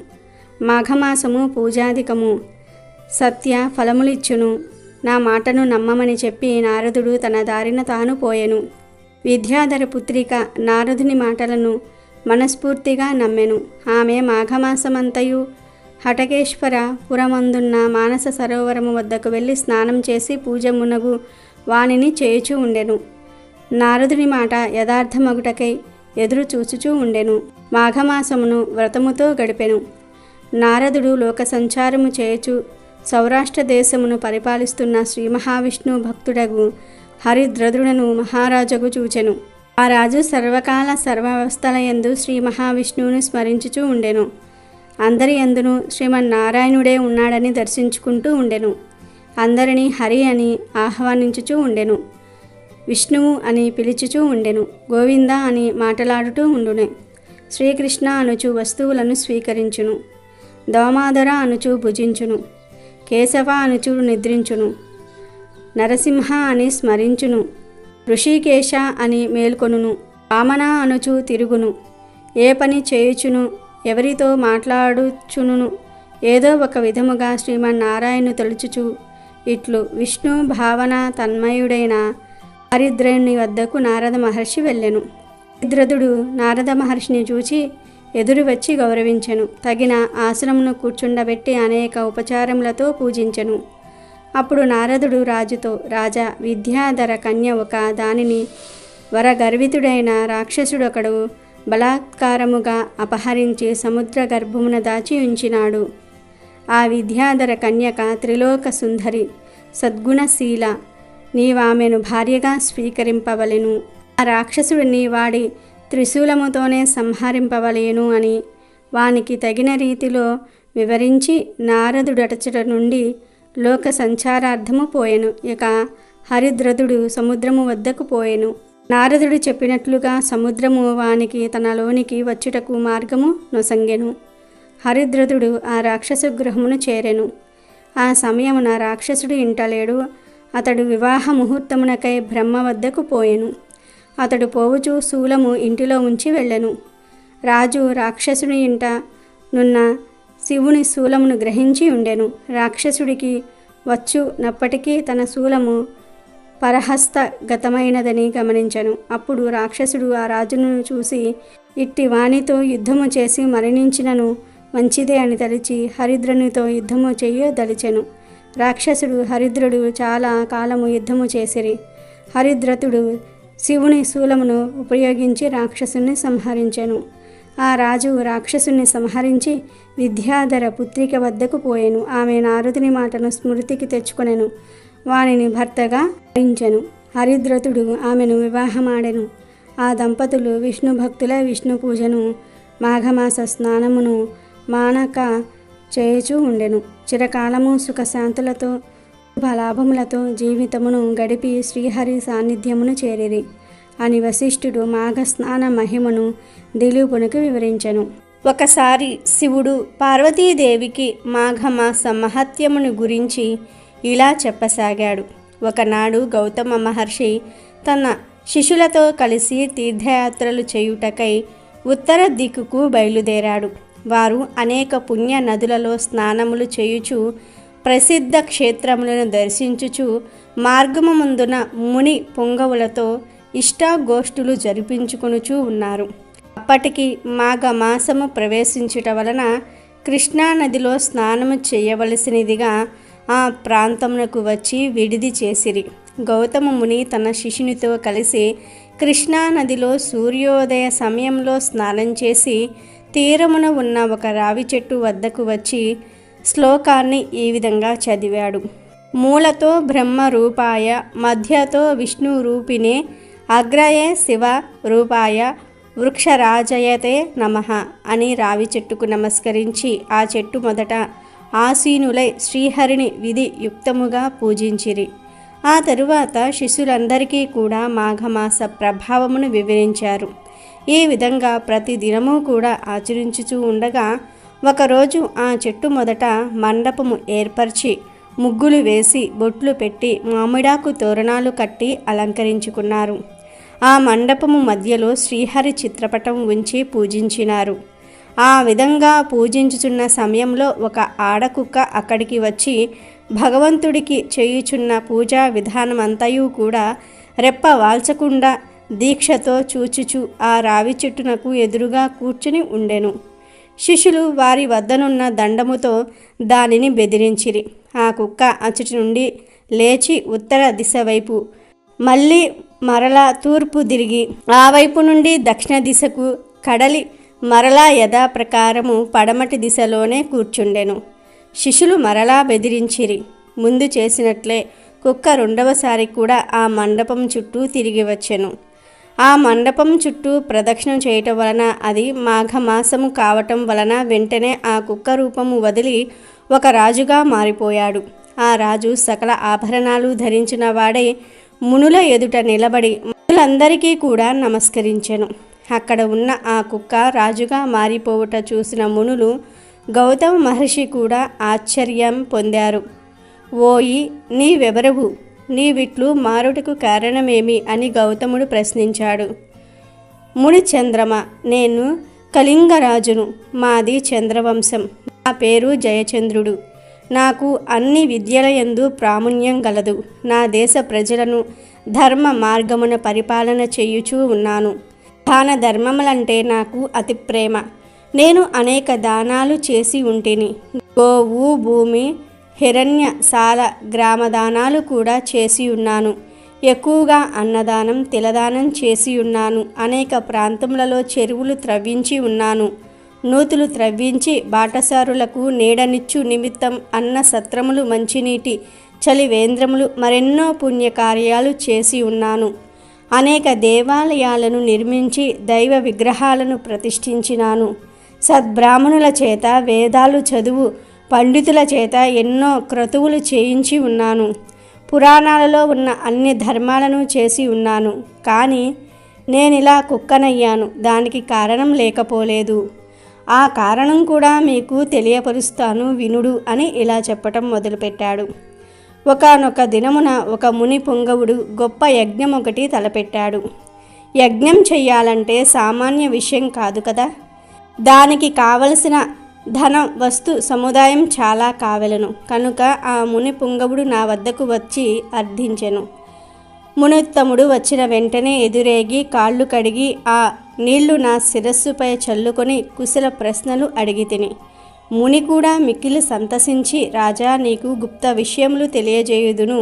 మాఘమాసము పూజాధికము, సత్య ఫలములిచ్చును. నా మాటను నమ్మమని చెప్పి నారదుడు తన దారిన తాను పోయెను. విద్యాధర పుత్రిక నారదుని మాటలను మనస్ఫూర్తిగా నమ్మెను. ఆమె మాఘమాసమంతయు హటకేశ్వర పురమందున్న మానస సరోవరము వద్దకు వెళ్ళి స్నానం చేసి పూజ మునగు వానిని చేయుచూ ఉండెను. నారదుని మాట యథార్థమగుటకై ఎదురు చూచుచూ ఉండెను. మాఘమాసమును వ్రతముతో గడిపెను. నారదుడు లోక సంచారము చేయుచు సౌరాష్ట్ర దేశమును పరిపాలిస్తున్న శ్రీ మహావిష్ణు భక్తుడగు హరిద్రదుడను మహారాజుకు చూచెను. ఆ రాజు సర్వకాల సర్వావస్థలయందు శ్రీ మహావిష్ణువును స్మరించుచూ ఉండెను. అందరి యందును శ్రీమన్నారాయణుడే ఉన్నాడని దర్శించుకుంటూ ఉండెను. అందరినీ హరి అని ఆహ్వానించుచూ ఉండెను. విష్ణువు అని పిలుచుచూ ఉండెను. గోవింద అని మాటలాడుతూ ఉండునే. శ్రీకృష్ణ అనుచు వస్తువులను స్వీకరించును. దోమాదర అనుచు భుజించును. కేశవ అనుచు నిద్రించును. నరసింహ అని స్మరించును. ఋషికేశ అని మేల్కొనును. వామన అనుచు తిరుగును. ఏ పని చేయుచును, ఎవరితో మాట్లాడుచును, ఏదో ఒక విధముగా శ్రీమన్నారాయణు తలుచుచు ఇట్లు విష్ణు భావన తన్మయుడైన హరిద్రుని వద్దకు నారద మహర్షి వెళ్ళెను. హరిద్రదుడు నారద మహర్షిని చూచి ఎదురు వచ్చి గౌరవించెను. తగిన ఆసనమును కూర్చుండబెట్టి అనేక ఉపచారములతో పూజించెను. అప్పుడు నారదుడు రాజుతో, రాజా, విద్యాధర కన్య ఒక దానిని వరగర్వితుడైన రాక్షసుడొకడు బలాత్కారముగా అపహరించి సముద్ర గర్భమున దాచి ఉంచినాడు. ఆ విద్యాధర కన్యక త్రిలోక సుందరి, సద్గుణశీల. నీవామెను భార్యగా స్వీకరింపవలెను. ఆ రాక్షసుడిని వాడి త్రిశూలముతోనే సంహరింపవలేను అని వానికి తగిన రీతిలో వివరించి నారదుడటచట నుండి లోక సంచారార్థము పోయెను. ఇక హరిద్రదుడు సముద్రము వద్దకు పోయెను. నారదుడు చెప్పినట్లుగా సముద్రము వానికి తనలోనికి వచ్చుటకు మార్గము నొసంగెను. హరిద్రదుడు ఆ రాక్షస గృహమును చేరెను. ఆ సమయమున రాక్షసుడు ఇంటలేడు. అతడు వివాహ ముహూర్తమునకై బ్రహ్మ వద్దకు పోయెను. అతడు పోవుచూ శూలము ఇంటిలో ఉంచి వెళ్ళెను. రాజు రాక్షసుని ఇంట నున్న శివుని శూలమును గ్రహించి ఉండెను. రాక్షసుడికి వచ్చునప్పటికీ తన శూలము పరహస్తగతమైనదని గమనించెను. అప్పుడు రాక్షసుడు ఆ రాజును చూసి, ఇట్టి వానితో యుద్ధము చేసి మరణించినను మంచిదే అని తలిచి హరిద్రునితో యుద్ధము చెయ్యదలిచెను. రాక్షసుడు హరిద్రుడు చాలా కాలము యుద్ధము చేసిరి. హరిద్రతుడు శివుని శూలమును ఉపయోగించి రాక్షసుని సంహరించెను. ఆ రాజు రాక్షసుని సంహరించి విద్యాధర పుత్రిక వద్దకు పోయెను. ఆమె నారదుని మాటను స్మృతికి తెచ్చుకొనెను. వానిని భర్తగా ధరించెను. హరిద్రతుడు ఆమెను వివాహమాడెను. ఆ దంపతులు విష్ణు భక్తుల విష్ణు పూజను మాఘమాస స్నానమును మానక చేయుచూ ఉండెను. చిరకాలము సుఖశాంతులతో శుభలాభములతో జీవితమును గడిపి శ్రీహరి సాన్నిధ్యమును చేరిరి అని వశిష్ఠుడు మాఘ స్నాన మహిమను దిలీపునికి వివరించెను. ఒకసారి శివుడు పార్వతీదేవికి మాఘమాస మహత్యమును గురించి ఇలా చెప్పసాగాడు. ఒకనాడు గౌతమ మహర్షి తన శిష్యులతో కలిసి తీర్థయాత్రలు చేయుటకై ఉత్తర దిక్కుకు బయలుదేరాడు. వారు అనేక పుణ్య నదులలో స్నానములు చేయుచు ప్రసిద్ధ క్షేత్రములను దర్శించుచు మార్గము ముందున ముని పొంగవులతో ఇష్టాగోష్ఠులు జరిపించుకొనుచూ ఉన్నారు. అప్పటికి మాఘమాసము ప్రవేశించుట వలన కృష్ణానదిలో స్నానము చేయవలసినదిగా ఆ ప్రాంతమునకు వచ్చి విడిది చేసిరి. గౌతమ ముని తన శిష్యునితో కలిసి కృష్ణానదిలో సూర్యోదయ సమయంలో స్నానం చేసి తీరమున ఉన్న ఒక రావి చెట్టు వద్దకు వచ్చి శ్లోకాన్ని ఈ విధంగా చదివాడు. మూలతో బ్రహ్మ రూపాయ మధ్యతో విష్ణు రూపిణే అగ్రయే శివ రూపాయ వృక్షరాజయతే నమః అని రావి చెట్టుకు నమస్కరించి ఆ చెట్టు మొదట ఆసీనులై శ్రీహరిని విధి యుక్తముగా పూజించిరి. ఆ తరువాత శిష్యులందరికీ కూడా మాఘమాస ప్రభావమును వివరించారు. ఈ విధంగా ప్రతి దినము కూడా ఆచరించుచూ ఉండగా ఒకరోజు ఆ చెట్టు మొదట మండపము ఏర్పరిచి ముగ్గులు వేసి బొట్లు పెట్టి మామిడాకు తోరణాలు కట్టి అలంకరించుకున్నారు. ఆ మండపము మధ్యలో శ్రీహరి చిత్రపటం ఉంచి పూజించినారు. ఆ విధంగా పూజించుచున్న సమయంలో ఒక ఆడకుక్క అక్కడికి వచ్చి భగవంతుడికి చేయుచున్న పూజా విధానమంతయు కూడా రెప్ప వాల్చకుండా దీక్షతో చూచుచు ఆ రావి చెట్టునకు ఎదురుగా కూర్చుని ఉండెను. శిష్యులు వారి వద్దనున్న దండముతో దానిని బెదిరించిరి. ఆ కుక్క అచ్చటి నుండి లేచి ఉత్తర దిశ వైపు మళ్ళీ మరలా తూర్పు తిరిగి ఆ వైపు నుండి దక్షిణ దిశకు కడలి మరలా యథాప్రకారము పడమటి దిశలోనే కూర్చుండెను. శిష్యులు మరలా బెదిరించిరి. ముందు చేసినట్లే కుక్క రెండవసారి కూడా ఆ మండపం చుట్టూ తిరిగి వచ్చెను. ఆ మండపం చుట్టూ ప్రదక్షిణం చేయటం వలన అది మాఘమాసము కావటం వలన వెంటనే ఆ కుక్క రూపము వదిలి ఒక రాజుగా మారిపోయాడు. ఆ రాజు సకల ఆభరణాలు ధరించిన వాడై మునుల ఎదుట నిలబడి మునులందరికీ కూడా నమస్కరించెను. అక్కడ ఉన్న ఆ కుక్క రాజుగా మారిపోవుట చూసిన మునులు గౌతమ మహర్షి కూడా ఆశ్చర్యం పొందారు. ఓయి నీవెవరవు, నీవిట్లు మారుటకు కారణమేమి అని గౌతముడు ప్రశ్నించాడు. ముని చంద్రమ, నేను కళింగరాజును, మాది చంద్రవంశం, నా పేరు జయచంద్రుడు. నాకు అన్ని విద్యలయందు ప్రాముణ్యం గలదు. నా దేశ ప్రజలను ధర్మ మార్గమున పరిపాలన చేయుచూ ఉన్నాను. దాన ధర్మములంటే నాకు అతి ప్రేమ. నేను అనేక దానాలు చేసి ఉంటిని. గోవు, భూమి, హిరణ్య సాల గ్రామదానాలు కూడా చేసి ఉన్నాను. ఎక్కువగా అన్నదానం, తిలదానం చేసి ఉన్నాను. అనేక ప్రాంతములలో చెరువులు త్రవ్వించి ఉన్నాను. నూతులు త్రవ్వించి బాటసారులకు నీడనిచ్చు నిమిత్తం అన్న సత్రములు, మంచినీటి చలివేంద్రములు, మరెన్నో పుణ్యకార్యాలు చేసి ఉన్నాను. అనేక దేవాలయాలను నిర్మించి దైవ విగ్రహాలను ప్రతిష్ఠించినాను. సద్బ్రాహ్మణుల చేత వేదాలు చదువు పండితుల చేత ఎన్నో క్రతువులు చేయించి ఉన్నాను. పురాణాలలో ఉన్న అన్ని ధర్మాలను చేసి ఉన్నాను. కానీ నేనిలా కుక్కనయ్యాను. దానికి కారణం లేకపోలేదు. ఆ కారణం కూడా మీకు తెలియపరుస్తాను వినుడు అని ఇలా చెప్పటం మొదలుపెట్టాడు. ఒకానొక దినమున ఒక ముని పుంగవుడు గొప్ప యజ్ఞం ఒకటి తలపెట్టాడు. యజ్ఞం చెయ్యాలంటే సామాన్య విషయం కాదు కదా. దానికి కావలసిన ధన వస్తు సముదాయం చాలా కావలను. కనుక ఆ ముని పుంగవుడు నా వద్దకు వచ్చి అర్థించెను. మునోత్తముడు వచ్చిన వెంటనే ఎదురేగి కాళ్ళు కడిగి ఆ నీళ్లు నా శిరస్సుపై చల్లుకొని కుశల ప్రశ్నలు అడిగి తిని. ముని కూడా మిక్కిలి సంతసించి, రాజా, నీకు గుప్త విషయములు తెలియజేయుదును.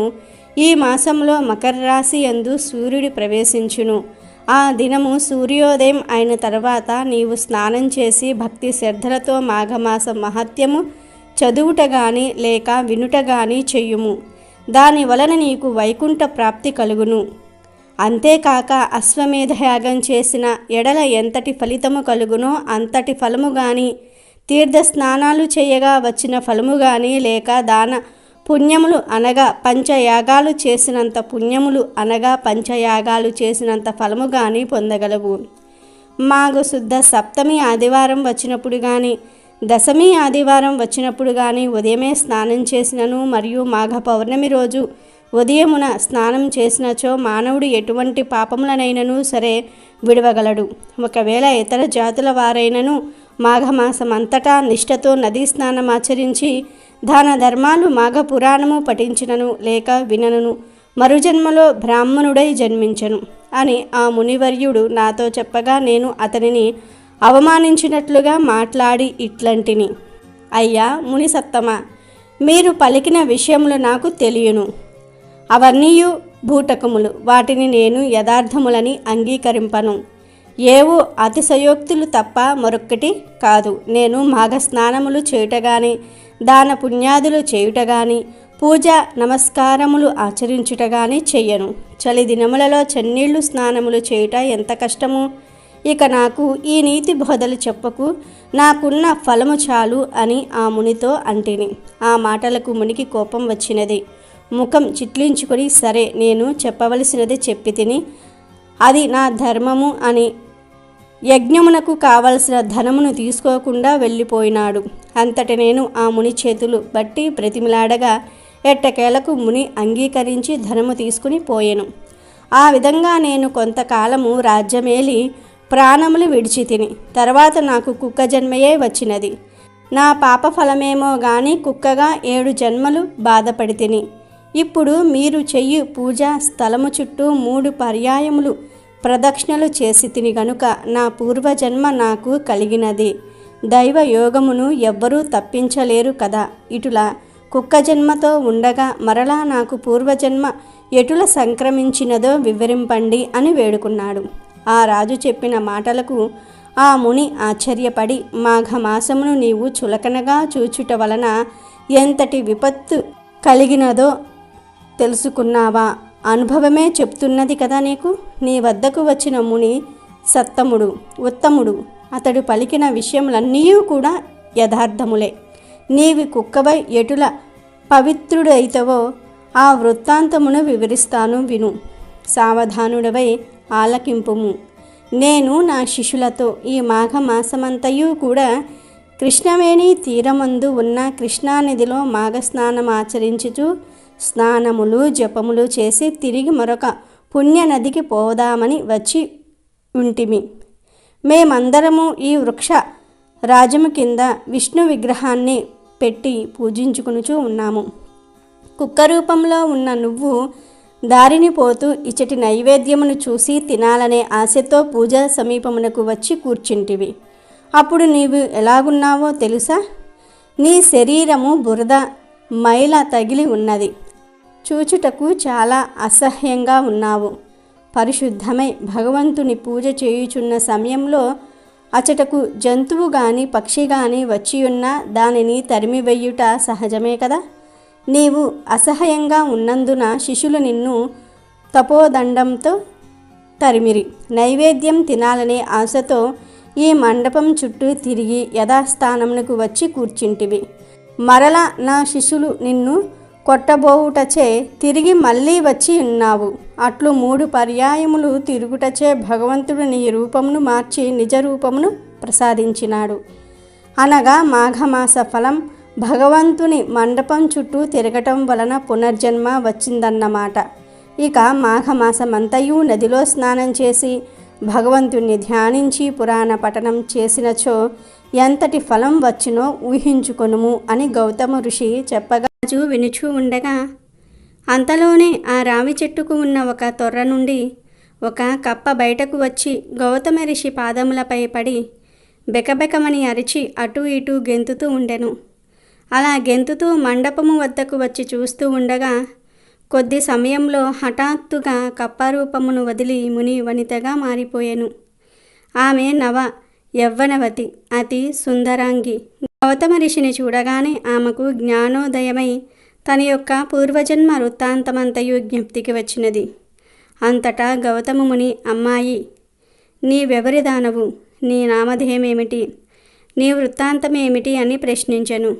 ఈ మాసంలో మకర రాశి యందు సూర్యుడు ప్రవేశించును. ఆ దినము సూర్యోదయం అయిన తర్వాత నీవు స్నానం చేసి భక్తి శ్రద్ధలతో మాఘమాసం మహత్యము చదువుట గాని లేక వినుట గాని చెయ్యుము. దాని వలన నీకు వైకుంఠ ప్రాప్తి కలుగును. అంతేకాక అశ్వమేధయాగం చేసిన ఎడల ఎంతటి ఫలితము కలుగునో అంతటి ఫలము గాని, తీర్థ స్నానాలు చేయగా వచ్చిన ఫలము గాని, లేక దాన పుణ్యములు అనగా పంచయాగాలు చేసినంత పుణ్యములు అనగా పంచయాగాలు చేసినంత ఫలము గాని పొందగలవు. మాఘశుద్ధ సప్తమి ఆదివారం వచ్చినప్పుడు గాని, దశమి ఆదివారం వచ్చినప్పుడు గాని ఉదయమే స్నానం చేసినను మరియు మాఘ పౌర్ణమి రోజు ఉదయమున స్నానం చేసినచో మానవుడు ఎటువంటి పాపములనైనను సరే విడవగలడు. ఒకవేళ ఇతర జాతుల వారైనను మాఘమాసం అంతటా నిష్ఠతో నదీ స్నానం ఆచరించి దాన ధర్మాలు మాఘ పురాణము పఠించినను లేక వినను మరుజన్మలో బ్రాహ్మణుడై జన్మించను అని ఆ మునివర్యుడు నాతో చెప్పగా నేను అతనిని అవమానించినట్లుగా మాట్లాడి ఇట్లంటిని. అయ్యా ముని సత్తమ, మీరు పలికిన విషయములు నాకు తెలియను. అవన్నీయు బూటకములు. వాటిని నేను యథార్థములని అంగీకరింపను. ఏవో అతిశయోక్తులు తప్ప మరొక్కటి కాదు. నేను మాఘ స్నానములు చేయుట గాని, దాన పుణ్యాదులు చేయుట గాని, పూజ నమస్కారములు ఆచరించుట గాని చెయ్యను. చలి దినములలో చన్నీళ్లు స్నానములు చేయుట ఎంత కష్టము. ఇక నాకు ఈ నీతి బోధలు చెప్పకు, నాకున్న ఫలము చాలు అని ఆ మునితో అంటిని. ఆ మాటలకు మునికి కోపం వచ్చినది. ముఖం చిట్లించుకొని, సరే, నేను చెప్పవలసినది చెప్పి తిని, అది నా ధర్మము అని యజ్ఞమునకు కావలసిన ధనమును తీసుకోకుండా వెళ్ళిపోయినాడు. అంతటి నేను ఆ ముని చేతులు బట్టి బ్రతిమిలాడగా ఎట్టకేలకు ముని అంగీకరించి ధనము తీసుకుని పోయెను. ఆ విధంగా నేను కొంతకాలము రాజ్యమేలి ప్రాణములు విడిచి తిని. తర్వాత నాకు కుక్క జన్మయే వచ్చినది. నా పాప ఫలమేమో గాని కుక్కగా 7 జన్మలు బాధపడి తిని. ఇప్పుడు మీరు చెయ్యి పూజా స్థలము చుట్టూ 3 పర్యాయములు ప్రదక్షిణలు చేసి తిని గనుక నా పూర్వజన్మ నాకు కలిగినది. దైవ యోగమును ఎవ్వరూ తప్పించలేరు కదా. ఇటులా కుక్క జన్మతో ఉండగా మరలా నాకు పూర్వజన్మ ఎటుల సంక్రమించినదో వివరింపండి అని వేడుకున్నాడు. ఆ రాజు చెప్పిన మాటలకు ఆ ముని ఆశ్చర్యపడి, మాఘమాసమును నీవు చులకనగా చూచుట వలన ఎంతటి విపత్తు కలిగినదో తెలుసుకున్నావా? అనుభవమే చెప్తున్నది కదా నీకు. నీ వద్దకు వచ్చిన ముని సత్తముడు, ఉత్తముడు. అతడు పలికిన విషయములన్నీ కూడా యథార్థములే. నీవి కుక్కవై ఎటుల పవిత్రుడైతవో ఆ వృత్తాంతమును వివరిస్తాను విను. సావధానుడవై ఆలకింపుము. నేను నా శిష్యులతో ఈ మాఘమాసమంతయు కూడా కృష్ణవేణి తీరమందు ఉన్న కృష్ణానదిలో మాఘస్నానం ఆచరించుచు స్నానములు జపములు చేసి తిరిగి మరొక పుణ్యనదికి పోదామని వచ్చి ఉంటిమి. మేమందరము ఈ వృక్ష రాజము కింద విష్ణు విగ్రహాన్ని పెట్టి పూజించుకునుచూ ఉన్నాము. కుక్క రూపంలో ఉన్న నువ్వు దారిని పోతూ ఇచ్చటి నైవేద్యమును చూసి తినాలనే ఆశతో పూజా సమీపమునకు వచ్చి కూర్చుంటివి. అప్పుడు నీవు ఎలాగున్నావో తెలుసా? నీ శరీరము బురద మైల తగిలి ఉన్నది. చూచుటకు చాలా అసహ్యంగా ఉన్నావు. పరిశుద్ధమై భగవంతుని పూజ చేయుచున్న సమయంలో అచటకు జంతువు గాని పక్షి గాని వచ్చియున్న దానిని తరిమివెయ్యుట సహజమే కదా. నీవు అసహ్యంగా ఉన్నందున శిష్యులు నిన్ను తపోదండంతో తరిమిరి. నైవేద్యం తినాలనే ఆశతో ఈ మండపం చుట్టూ తిరిగి యథాస్థానమునకు వచ్చి కూర్చుంటివి. మరలా నా శిష్యులు నిన్ను కొట్టబోవుటచే తిరిగి మళ్ళీ వచ్చి ఉన్నావు. అట్లు 3 పర్యాయములు తిరుగుటచే భగవంతుడు నీ రూపమును మార్చి నిజ రూపమును ప్రసాదించినాడు. అనగా మాఘమాస ఫలం భగవంతుని మండపం చుట్టూ తిరగటం వలన పునర్జన్మ వచ్చిందన్నమాట. ఇక మాఘమాసమంతయు నదిలో స్నానం చేసి భగవంతుణ్ణి ధ్యానించి పురాణ పఠనం చేసినచో ఎంతటి ఫలం వచ్చునో ఊహించుకొనుము అని గౌతమ ఋషి చెప్పగా రాజు వినుచూ ఉండగా అంతలోనే ఆ రావి చెట్టుకు ఉన్న ఒక తొర్ర నుండి ఒక కప్ప బయటకు వచ్చి గౌతమ ఋషి పాదములపై పడి బెకబెకమని అరిచి అటూ ఇటూ గెంతుతూ ఉండెను. అలా గెంతుతూ మండపము వద్దకు వచ్చి చూస్తూ ఉండగా కొద్ది సమయంలో హఠాత్తుగా కప్పారూపమును వదిలి ముని వనితగా మారిపోయెను. ఆమె యవ్వనవతి, అతి సుందరాంగి. గౌతమ ఋషిని చూడగానే ఆమెకు జ్ఞానోదయమై తన యొక్క పూర్వజన్మ వృత్తాంతమంతయు జ్ఞప్తికి వచ్చినది. అంతటా గౌతమ ముని, అమ్మాయి, నీవెవరి దానవు? నీ నామధేయమేమిటి? నీ వృత్తాంతమేమిటి అని ప్రశ్నించెను.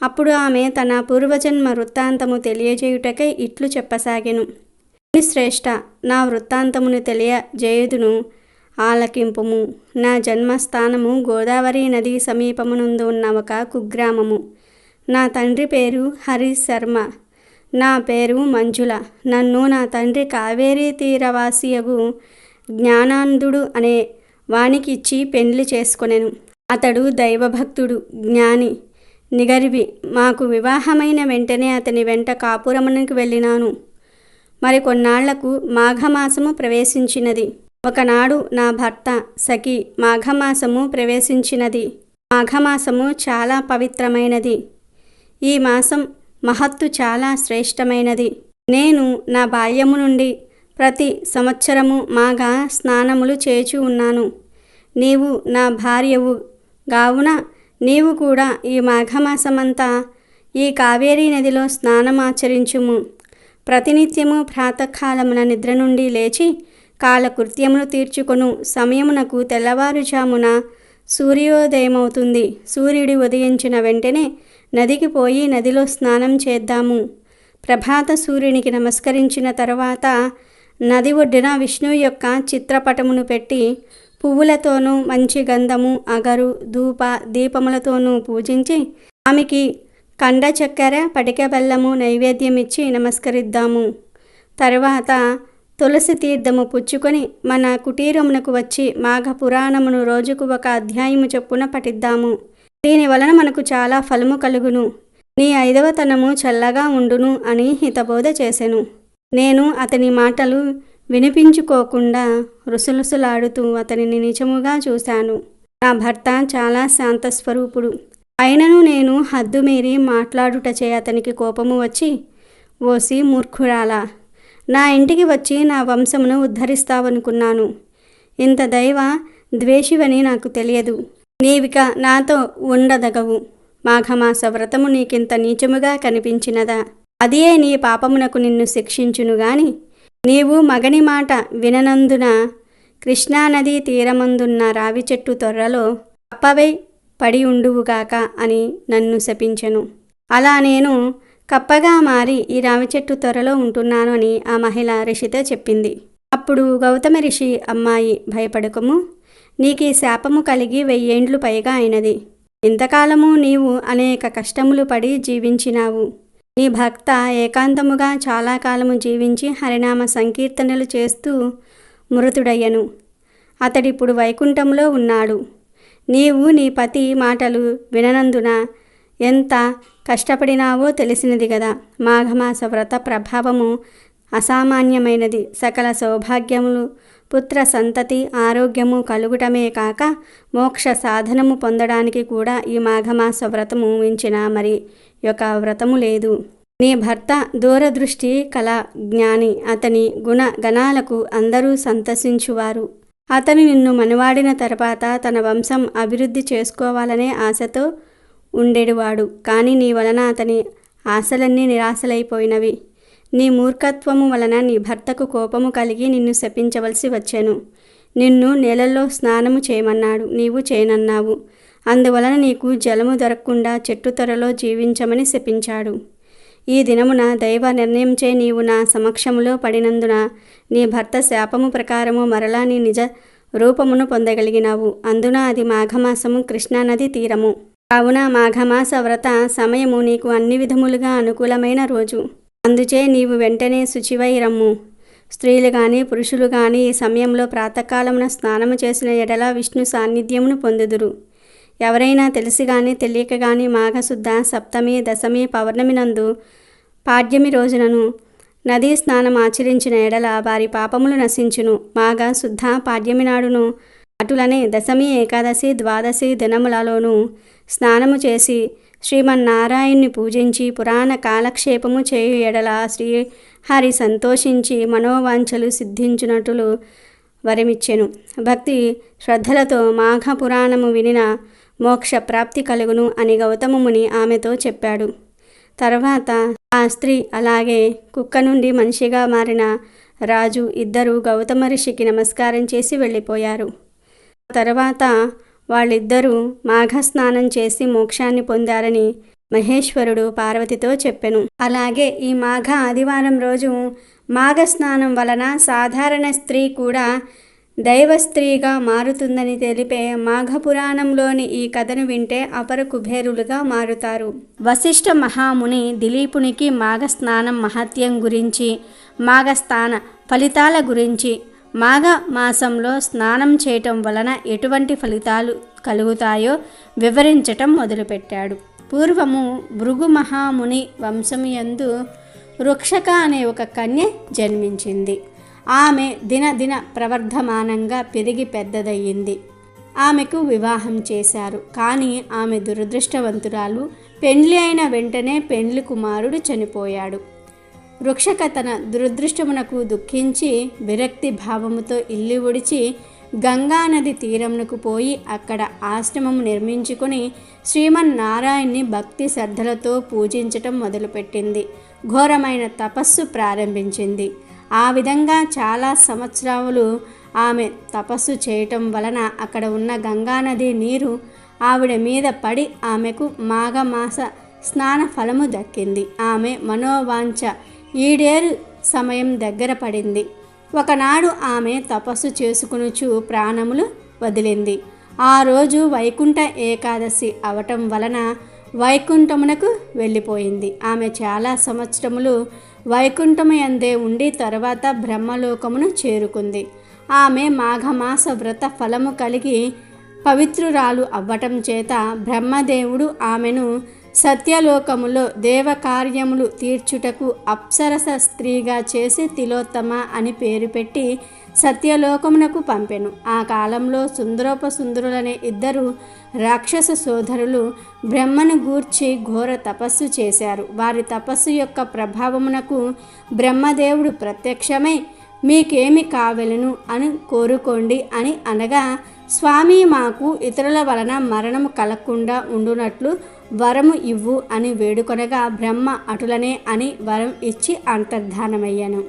అప్పుడు ఆమె తన పూర్వజన్మ వృత్తాంతము తెలియజేయుటకై ఇట్లు చెప్పసాగెను. శ్రేష్ఠ, నా వృత్తాంతమును తెలియజేయుదును, ఆలకింపుము. నా జన్మస్థానము గోదావరి నది సమీపమునందు ఉన్న ఒక కుగ్రామము. నా తండ్రి పేరు హరి శర్మ, నా పేరు మంజుల. నన్ను నా తండ్రి కావేరీ తీరవాసియగు జ్ఞానానందుడు అనే వానికిచ్చి పెండ్లి చేసుకొనెను. అతడు దైవభక్తుడు, జ్ఞాని, నిగరివి. మాకు వివాహమైన వెంటనే అతని వెంట కాపురమునకు వెళ్ళినాను. మరి కొన్నాళ్లకు మాఘమాసము ప్రవేశించినది. ఒకనాడు నా భర్త సఖి మాఘమాసము ప్రవేశించినది. మాఘమాసము చాలా పవిత్రమైనది. ఈ మాసం మహత్తు చాలా శ్రేష్టమైనది. నేను నా బాల్యము నుండి ప్రతి సంవత్సరము మాఘ స్నానములు చేచు ఉన్నాను. నీవు నా భార్యవు గావున నీవు కూడా ఈ మాఘమాసమంతా ఈ కావేరీ నదిలో స్నానమాచరించుము. ప్రతినిత్యము ప్రాతకాలమున నిద్ర నుండి లేచి కాలకృత్యములు తీర్చుకొను సమయమునకు తెల్లవారుజామున సూర్యోదయమవుతుంది. సూర్యుడు ఉదయించిన వెంటనే నదికి పోయి నదిలో స్నానం చేద్దాము. ప్రభాత సూర్యునికి నమస్కరించిన తర్వాత నది ఒడ్డున విష్ణువు యొక్క చిత్రపటమును పెట్టి పువ్వులతోనూ మంచి గంధము, అగరు, ధూప, దీపములతోనూ పూజించి ఆమెకి కండ చక్కెర, పటిక బెల్లము నైవేద్యమిచ్చి నమస్కరిద్దాము. తర్వాత తులసి తీర్థము పుచ్చుకొని మన కుటీరమునకు వచ్చి మాఘ పురాణమును రోజుకు ఒక అధ్యాయము చొప్పున పఠిద్దాము. దీని వలన మనకు చాలా ఫలము కలుగును. నీ 5వ తనము చల్లగా ఉండును అని హితబోధ చేసెను. నేను అతని మాటలు వినిపించుకోకుండా రుసరుసలాడుతూ అతనిని నిజముగా చూశాను. నా భర్త చాలా శాంతస్వరూపుడు. అయినను నేను హద్దుమీరి మాట్లాడుటచే అతనికి కోపము వచ్చి, ఓసి మూర్ఖురాలా, నా ఇంటికి వచ్చి నా వంశమును ఉద్ధరిస్తావనుకున్నాను. ఇంత దైవ ద్వేషివని నాకు తెలియదు. నీవిక నాతో ఉండదగవు. మాఘమాస వ్రతము నీకింత నీచముగా కనిపించినదా? అదియే నీ పాపమునకు నిన్ను శిక్షించును గాని నీవు మగని మాట విననందున కృష్ణానదీ తీరమందున్న రావి చెట్టు తొర్రలో కప్పవై పడి ఉండువుగాక అని నన్ను శపించెను. అలా నేను కప్పగా మారి ఈ రావి చెట్టు త్వరలో ఉంటున్నాను అని ఆ మహిళ ఋషితో చెప్పింది. అప్పుడు గౌతమ ఋషి, అమ్మాయి, భయపడకము. నీకీ శాపము కలిగి 1000 ఏండ్లు పైగా అయినది. ఇంతకాలము నీవు అనేక కష్టములు పడి జీవించినావు. నీ భక్త ఏకాంతముగా చాలా కాలము జీవించి హరినామ సంకీర్తనలు చేస్తూ మృతుడయ్యను. అతడిప్పుడు వైకుంఠంలో ఉన్నాడు. నీవు నీ పతి మాటలు విననందున ఎంత కష్టపడినావో తెలిసినది కదా. మాఘమాస వ్రత ప్రభావము అసామాన్యమైనది. సకల సౌభాగ్యములు, పుత్ర సంతతి, ఆరోగ్యము కలుగుటమే కాక మోక్ష సాధనము పొందడానికి కూడా ఈ మాఘమాస వ్రతము మించిన మరి యొక్క వ్రతము లేదు. నీ భర్త దూరదృష్టి కల జ్ఞాని. అతని గుణ గణాలకు అందరూ సంతసించువారు. అతను నిన్ను మనవాడిన తర్వాత తన వంశం అభివృద్ధి చేసుకోవాలనే ఆశతో ఉండేడువాడు. కానీ నీ వలన అతని ఆశలన్నీ నిరాశలైపోయినవి. నీ మూర్ఖత్వము వలన నీ భర్తకు కోపము కలిగి నిన్ను శపించవలసి వచ్చెను. నిన్ను నీళ్ళల్లో స్నానము చేయమన్నాడు, నీవు చేయనన్నావు. అందువలన నీకు జలము దొరకకుండా చెట్టు త్వరలో జీవించమని శపించాడు. ఈ దినమున దైవ నిర్ణయంచే నీవు నా సమక్షములో పడినందున నీ భర్త శాపము ప్రకారము మరలా నీ నిజ రూపమును పొందగలిగినావు. అందున అది మాఘమాసము, కృష్ణానది తీరము. కావున మాఘమాస వ్రత సమయము నీకు అన్ని విధములుగా అనుకూలమైన రోజు. అందుచే నీవు వెంటనే శుచివై రమ్ము. స్త్రీలు గాని పురుషులు గాని ఈ సమయంలో ప్రాతకాలమున స్నానము చేసిన ఎడల విష్ణు సాన్నిధ్యమును పొందుదురు. ఎవరైనా తెలిసి గాని తెలియక గాని మాఘశుద్ధ సప్తమి, దశమి, పౌర్ణమి నందు పాడ్యమి రోజునను నదీ స్నానం ఆచరించిన ఎడల వారి పాపములు నశించును. మాఘ శుద్ధ పాడ్యమి నాడును అటులనే దశమి, ఏకాదశి, ద్వాదశి దినములలోనూ స్నానము చేసి శ్రీమన్నారాయణ్ణి పూజించి పురాణ కాలక్షేపము చేయు ఎడల శ్రీహరి సంతోషించి మనోవాంఛలు సిద్ధించునట్లు వరమిచ్చెను. భక్తి శ్రద్ధలతో మాఘ పురాణము వినిన మోక్ష ప్రాప్తి కలుగును అని గౌతమ ముని ఆమెతో చెప్పాడు. తర్వాత ఆ స్త్రీ అలాగే కుక్క నుండి మనిషిగా మారిన రాజు ఇద్దరు గౌతమ ఋషికి నమస్కారం చేసి వెళ్ళిపోయారు. తర్వాత వాళ్ళిద్దరూ మాఘస్నానం చేసి మోక్షాన్ని పొందారని మహేశ్వరుడు పార్వతితో చెప్పెను. అలాగే ఈ మాఘ ఆదివారం రోజు మాఘస్నానం వలన సాధారణ స్త్రీ కూడా దైవస్త్రీగా మారుతుందని తెలిపే మాఘపురాణంలోని ఈ కథను వింటే అపర కుబేరులుగా మారుతారు. వశిష్ఠ మహాముని దిలీపునికి మాఘస్నానం మహత్యం గురించి, మాఘస్నాన ఫలితాల గురించి, మాఘ మాసంలో స్నానం చేయటం వలన ఎటువంటి ఫలితాలు కలుగుతాయో వివరించటం మొదలుపెట్టాడు. పూర్వము భృగు మహాముని వంశముయందు రుక్షక అనే ఒక కన్య జన్మించింది. ఆమె దినదిన ప్రవర్ధమానంగా పెరిగి పెద్దదయ్యింది. ఆమెకు వివాహం చేశారు. కానీ ఆమె దురదృష్టవంతురాలు. పెండ్లి అయిన వెంటనే పెండ్లి కుమారుడు చనిపోయాడు. రుక్షక తన దురదృష్టమునకు దుఃఖించి విరక్తి భావముతో ఇల్లు విడిచి గంగానది తీరమునకు పోయి అక్కడ ఆశ్రమము నిర్మించుకొని శ్రీమన్నారాయణ్ణి భక్తి శ్రద్ధలతో పూజించటం మొదలుపెట్టింది. ఘోరమైన తపస్సు ప్రారంభించింది. ఆ విధంగా చాలా సంవత్సరాలు ఆమె తపస్సు చేయటం వలన అక్కడ ఉన్న గంగానది నీరు ఆవిడ మీద పడి ఆమెకు మాఘమాస స్నాన ఫలము దక్కింది. ఆమె మనోవాంఛ ఈడేరు సమయం దగ్గర పడింది. ఒకనాడు ఆమె తపస్సు చేసుకునుచు ప్రాణములు వదిలింది. ఆ రోజు వైకుంఠ ఏకాదశి అవటం వలన వైకుంఠమునకు వెళ్ళిపోయింది. ఆమె చాలా సంవత్సరములు వైకుంఠమయందే ఉండి తర్వాత బ్రహ్మలోకమును చేరుకుంది. ఆమె మాఘమాస వ్రత ఫలము కలిగి పవిత్రురాలు అవ్వటం చేత బ్రహ్మదేవుడు ఆమెను సత్యలోకములో దేవకార్యములు తీర్చుటకు అప్సరస స్త్రీగా చేసి తిలోత్తమ అని పేరు పెట్టి సత్యలోకమునకు పంపెను. ఆ కాలంలో సుందరోపసుందరులనే ఇద్దరు రాక్షస సోదరులు బ్రహ్మను గూర్చి ఘోర తపస్సు చేశారు. వారి తపస్సు యొక్క ప్రభావమునకు బ్రహ్మదేవుడు ప్రత్యక్షమై మీకేమి కావలెను అని కోరుకోండి అని అనగా, స్వామి మాకు ఇతరుల వలన మరణము కలగకుండా ఉండునట్లు వరము ఇవ్వు అని వేడుకొనగా బ్రహ్మ అటులనే అని వరం ఇచ్చి అంతర్ధానమయ్యాను.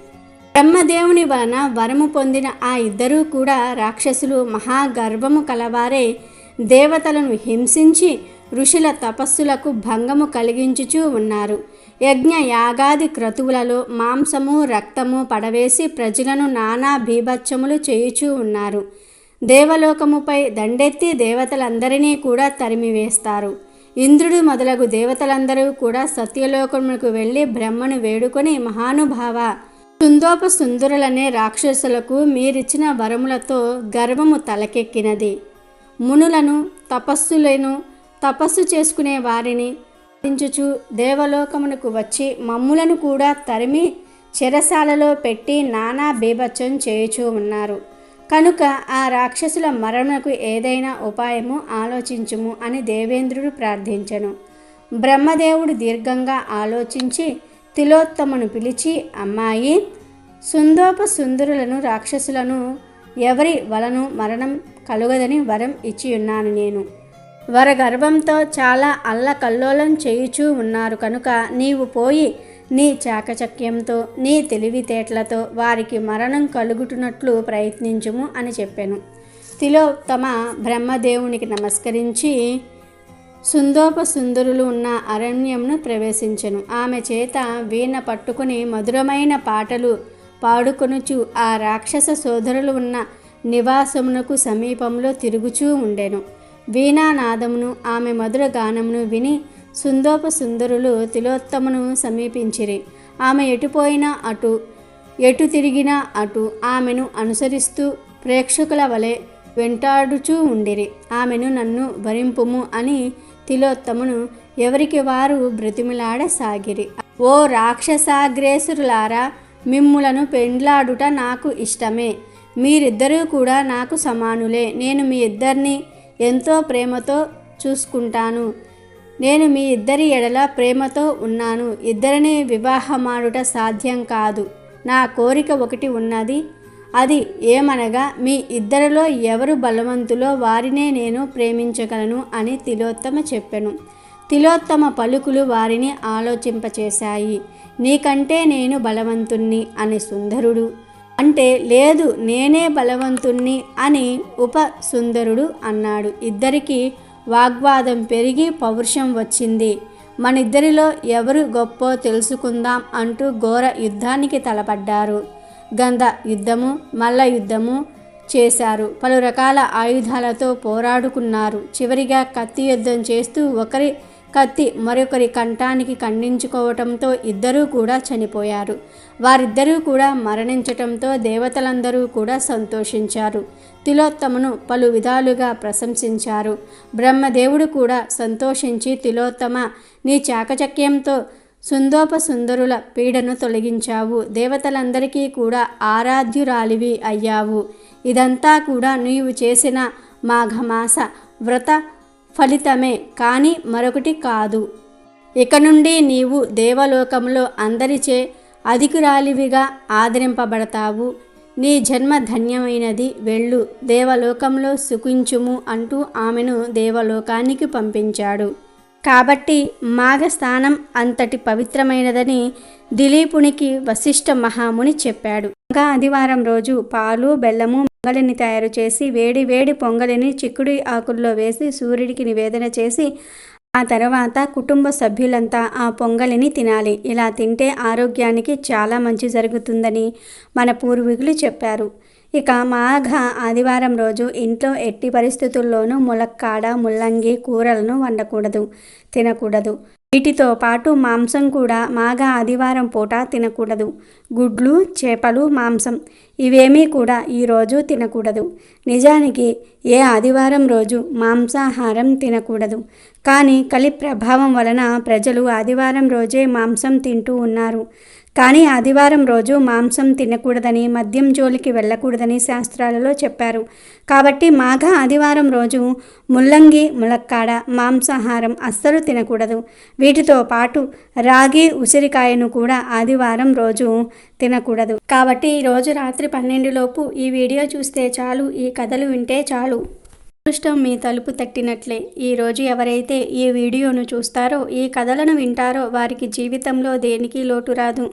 బ్రహ్మదేవుని వలన వరము పొందిన ఆ ఇద్దరూ కూడా రాక్షసులు మహాగర్వము కలవారే దేవతలను హింసించి ఋషుల తపస్సులకు భంగము కలిగించుచూ ఉన్నారు. యజ్ఞ యాగాది క్రతువులలో మాంసము రక్తము పడవేసి ప్రజలను నానా భీభత్సములు చేయుచూ ఉన్నారు. దేవలోకముపై దండెత్తి దేవతలందరినీ కూడా తరిమివేస్తారు. ఇంద్రుడు మొదలగు దేవతలందరూ కూడా సత్యలోకమునకు వెళ్ళి బ్రహ్మను వేడుకొని, మహానుభావ, సుందోపసుందరులనే రాక్షసులకు మీరిచ్చిన వరములతో గర్వము తలకెక్కినది. మునులను తపస్సులను తపస్సు చేసుకునే వారిని హింసించుచు దేవలోకమునకు వచ్చి మమ్ములను కూడా తరిమి చెరసాలలో పెట్టి నానా బీభత్సం చేయుచూ ఉన్నారు. కనుక ఆ రాక్షసుల మరణకు ఏదైనా ఉపాయము ఆలోచించుము అని దేవేంద్రుడు ప్రార్థించెను. బ్రహ్మదేవుడు దీర్ఘంగా ఆలోచించి తిలోత్తమను పిలిచి, అమ్మాయి, సుందోపసుందరులను రాక్షసులను ఎవరి వలను మరణం కలుగదని వరం ఇచ్చియున్నాను. నేను వరగర్వంతో చాలా అల్లకల్లోలం చేయుచూ ఉన్నారు కనుక నీవు పోయి నీ చాకచక్యంతో నీ తెలివితేటలతో వారికి మరణం కలుగుతున్నట్లు ప్రయత్నించుము అని చెప్పాను. తిలోత్తమ బ్రహ్మదేవునికి నమస్కరించి సుందోపసుందరులు ఉన్న అరణ్యంను ప్రవేశించెను. ఆమె చేత వీణ పట్టుకుని మధురమైన పాటలు పాడుకొనుచు ఆ రాక్షస సోదరులు ఉన్న నివాసమునకు సమీపంలో తిరుగుచూ ఉండెను. వీణానాదమును ఆమె మధుర గానమును విని సుందరులు తిలోత్తమను సమీపించిరి. ఆమె ఎటుపోయినా ఎటు తిరిగినా అటు ఆమెను అనుసరిస్తూ ప్రేక్షకుల వలె వెంటాడుచూ ఉండిరి. ఆమెను నన్ను వరింపుము అని తిలోత్తమును ఎవరికి వారు బ్రతిమిలాడసాగిరి. ఓ రాక్షసాగ్రేసురులారా, మిమ్ములను పెండ్లాడుట నాకు ఇష్టమే. మీరిద్దరూ కూడా నాకు సమానులే. నేను మీ ఇద్దరిని ఎంతో ప్రేమతో చూసుకుంటాను. నేను మీ ఇద్దరి ఎడల ప్రేమతో ఉన్నాను. ఇద్దరిని వివాహమాడుట సాధ్యం కాదు. నా కోరిక ఒకటి ఉన్నది. అది ఏమనగా మీ ఇద్దరిలో ఎవరు బలవంతులో వారినే నేను ప్రేమించగలను అని తిలోత్తమ చెప్పెను. తిలోత్తమ పలుకులు వారిని ఆలోచింపచేశాయి. నీకంటే నేను బలవంతుణ్ణి అని సుందరుడు అంటే, లేదు నేనే బలవంతుణ్ణి అని ఉపసుందరుడు అన్నాడు. ఇద్దరికి వాగ్వాదం పెరిగి పౌరుషం వచ్చింది. మనిద్దరిలో ఎవరు గొప్పో తెలుసుకుందాం అంటూ ఘోర యుద్ధానికి తలపడ్డారు. గంధ యుద్ధము, మల్ల యుద్ధము చేశారు. పలు రకాల ఆయుధాలతో పోరాడుకున్నారు. చివరిగా కత్తి యుద్ధం చేస్తూ ఒకరి కత్తి మరొకరి కంఠానికి ఖండించుకోవటంతో ఇద్దరూ కూడా చనిపోయారు. వారిద్దరూ కూడా మరణించటంతో దేవతలందరూ కూడా సంతోషించారు. తిలోత్తమను పలు విధాలుగా ప్రశంసించారు. బ్రహ్మదేవుడు కూడా సంతోషించి, తిలోత్తమ, నీ చాకచక్యంతో సుందరుల పీడను తొలగించావు. దేవతలందరికీ కూడా ఆరాధ్యురాలివి అయ్యావు. ఇదంతా కూడా నీవు చేసిన మాఘమాస వ్రత ఫలితమే కానీ మరొకటి కాదు. ఇక నుండి నీవు దేవలోకంలో అందరిచే అధికురాలివిగా ఆదరింపబడతావు. నీ జన్మ ధన్యమైనది. వెళ్ళు, దేవలోకంలో సుఖించుము అంటూ ఆమెను దేవలోకానికి పంపించాడు. కాబట్టి మాఘస్థానం అంతటి పవిత్రమైనదని దిలీపునికి వశిష్ఠ మహాముని చెప్పాడు. ఆదివారం రోజు పాలు బెల్లము పొంగలిని తయారు చేసి వేడి వేడి పొంగలిని చిక్కుడు ఆకుల్లో వేసి సూర్యుడికి నివేదన చేసి ఆ తర్వాత కుటుంబ సభ్యులంతా ఆ పొంగలిని తినాలి. ఇలా తింటే ఆరోగ్యానికి చాలా మంచి జరుగుతుందని మన పూర్వీకులు చెప్పారు. ఇక మాఘ ఆదివారం రోజు ఇంట్లో ఎట్టి పరిస్థితుల్లోనూ ములక్కాడ, ముల్లంగి కూరలను వండకూడదు, తినకూడదు. వీటితో పాటు మాంసం కూడా మాఘ ఆదివారం పూట తినకూడదు. గుడ్లు, చేపలు, మాంసం ఇవేమీ కూడా ఈరోజు తినకూడదు. నిజానికి ఏ ఆదివారం రోజు మాంసాహారం తినకూడదు. కానీ కలి ప్రభావం వలన ప్రజలు ఆదివారం రోజే మాంసం తింటూ ఉన్నారు. కానీ ఆదివారం రోజు మాంసం తినకూడదని, మద్యం జోలికి వెళ్ళకూడదని శాస్త్రాలలో చెప్పారు. కాబట్టి మాఘ ఆదివారం రోజు ముల్లంగి, ములక్కాడ, మాంసాహారం అస్సలు తినకూడదు. వీటితో పాటు రాగి, ఉసిరికాయను కూడా ఆదివారం రోజు తినకూడదు. కాబట్టి ఈరోజు రాత్రి 12 లోపు ఈ వీడియో చూస్తే చాలు, ఈ కథలు వింటే చాలు. అదృష్టం మీ తలుపు తట్టినట్లే. ఈరోజు ఎవరైతే ఈ వీడియోను చూస్తారో, ఈ కథలను వింటారో వారికి జీవితంలో దేనికి లోటు రాదు.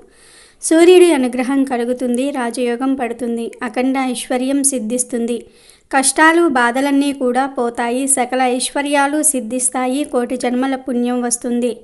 సూర్యుడి అనుగ్రహం కలుగుతుంది. రాజయోగం పడుతుంది. అఖండ ఐశ్వర్యం సిద్ధిస్తుంది. కష్టాలు బాధలన్నీ కూడా పోతాయి. సకల ఐశ్వర్యాలు సిద్ధిస్తాయి. కోటి జన్మల పుణ్యం వస్తుంది.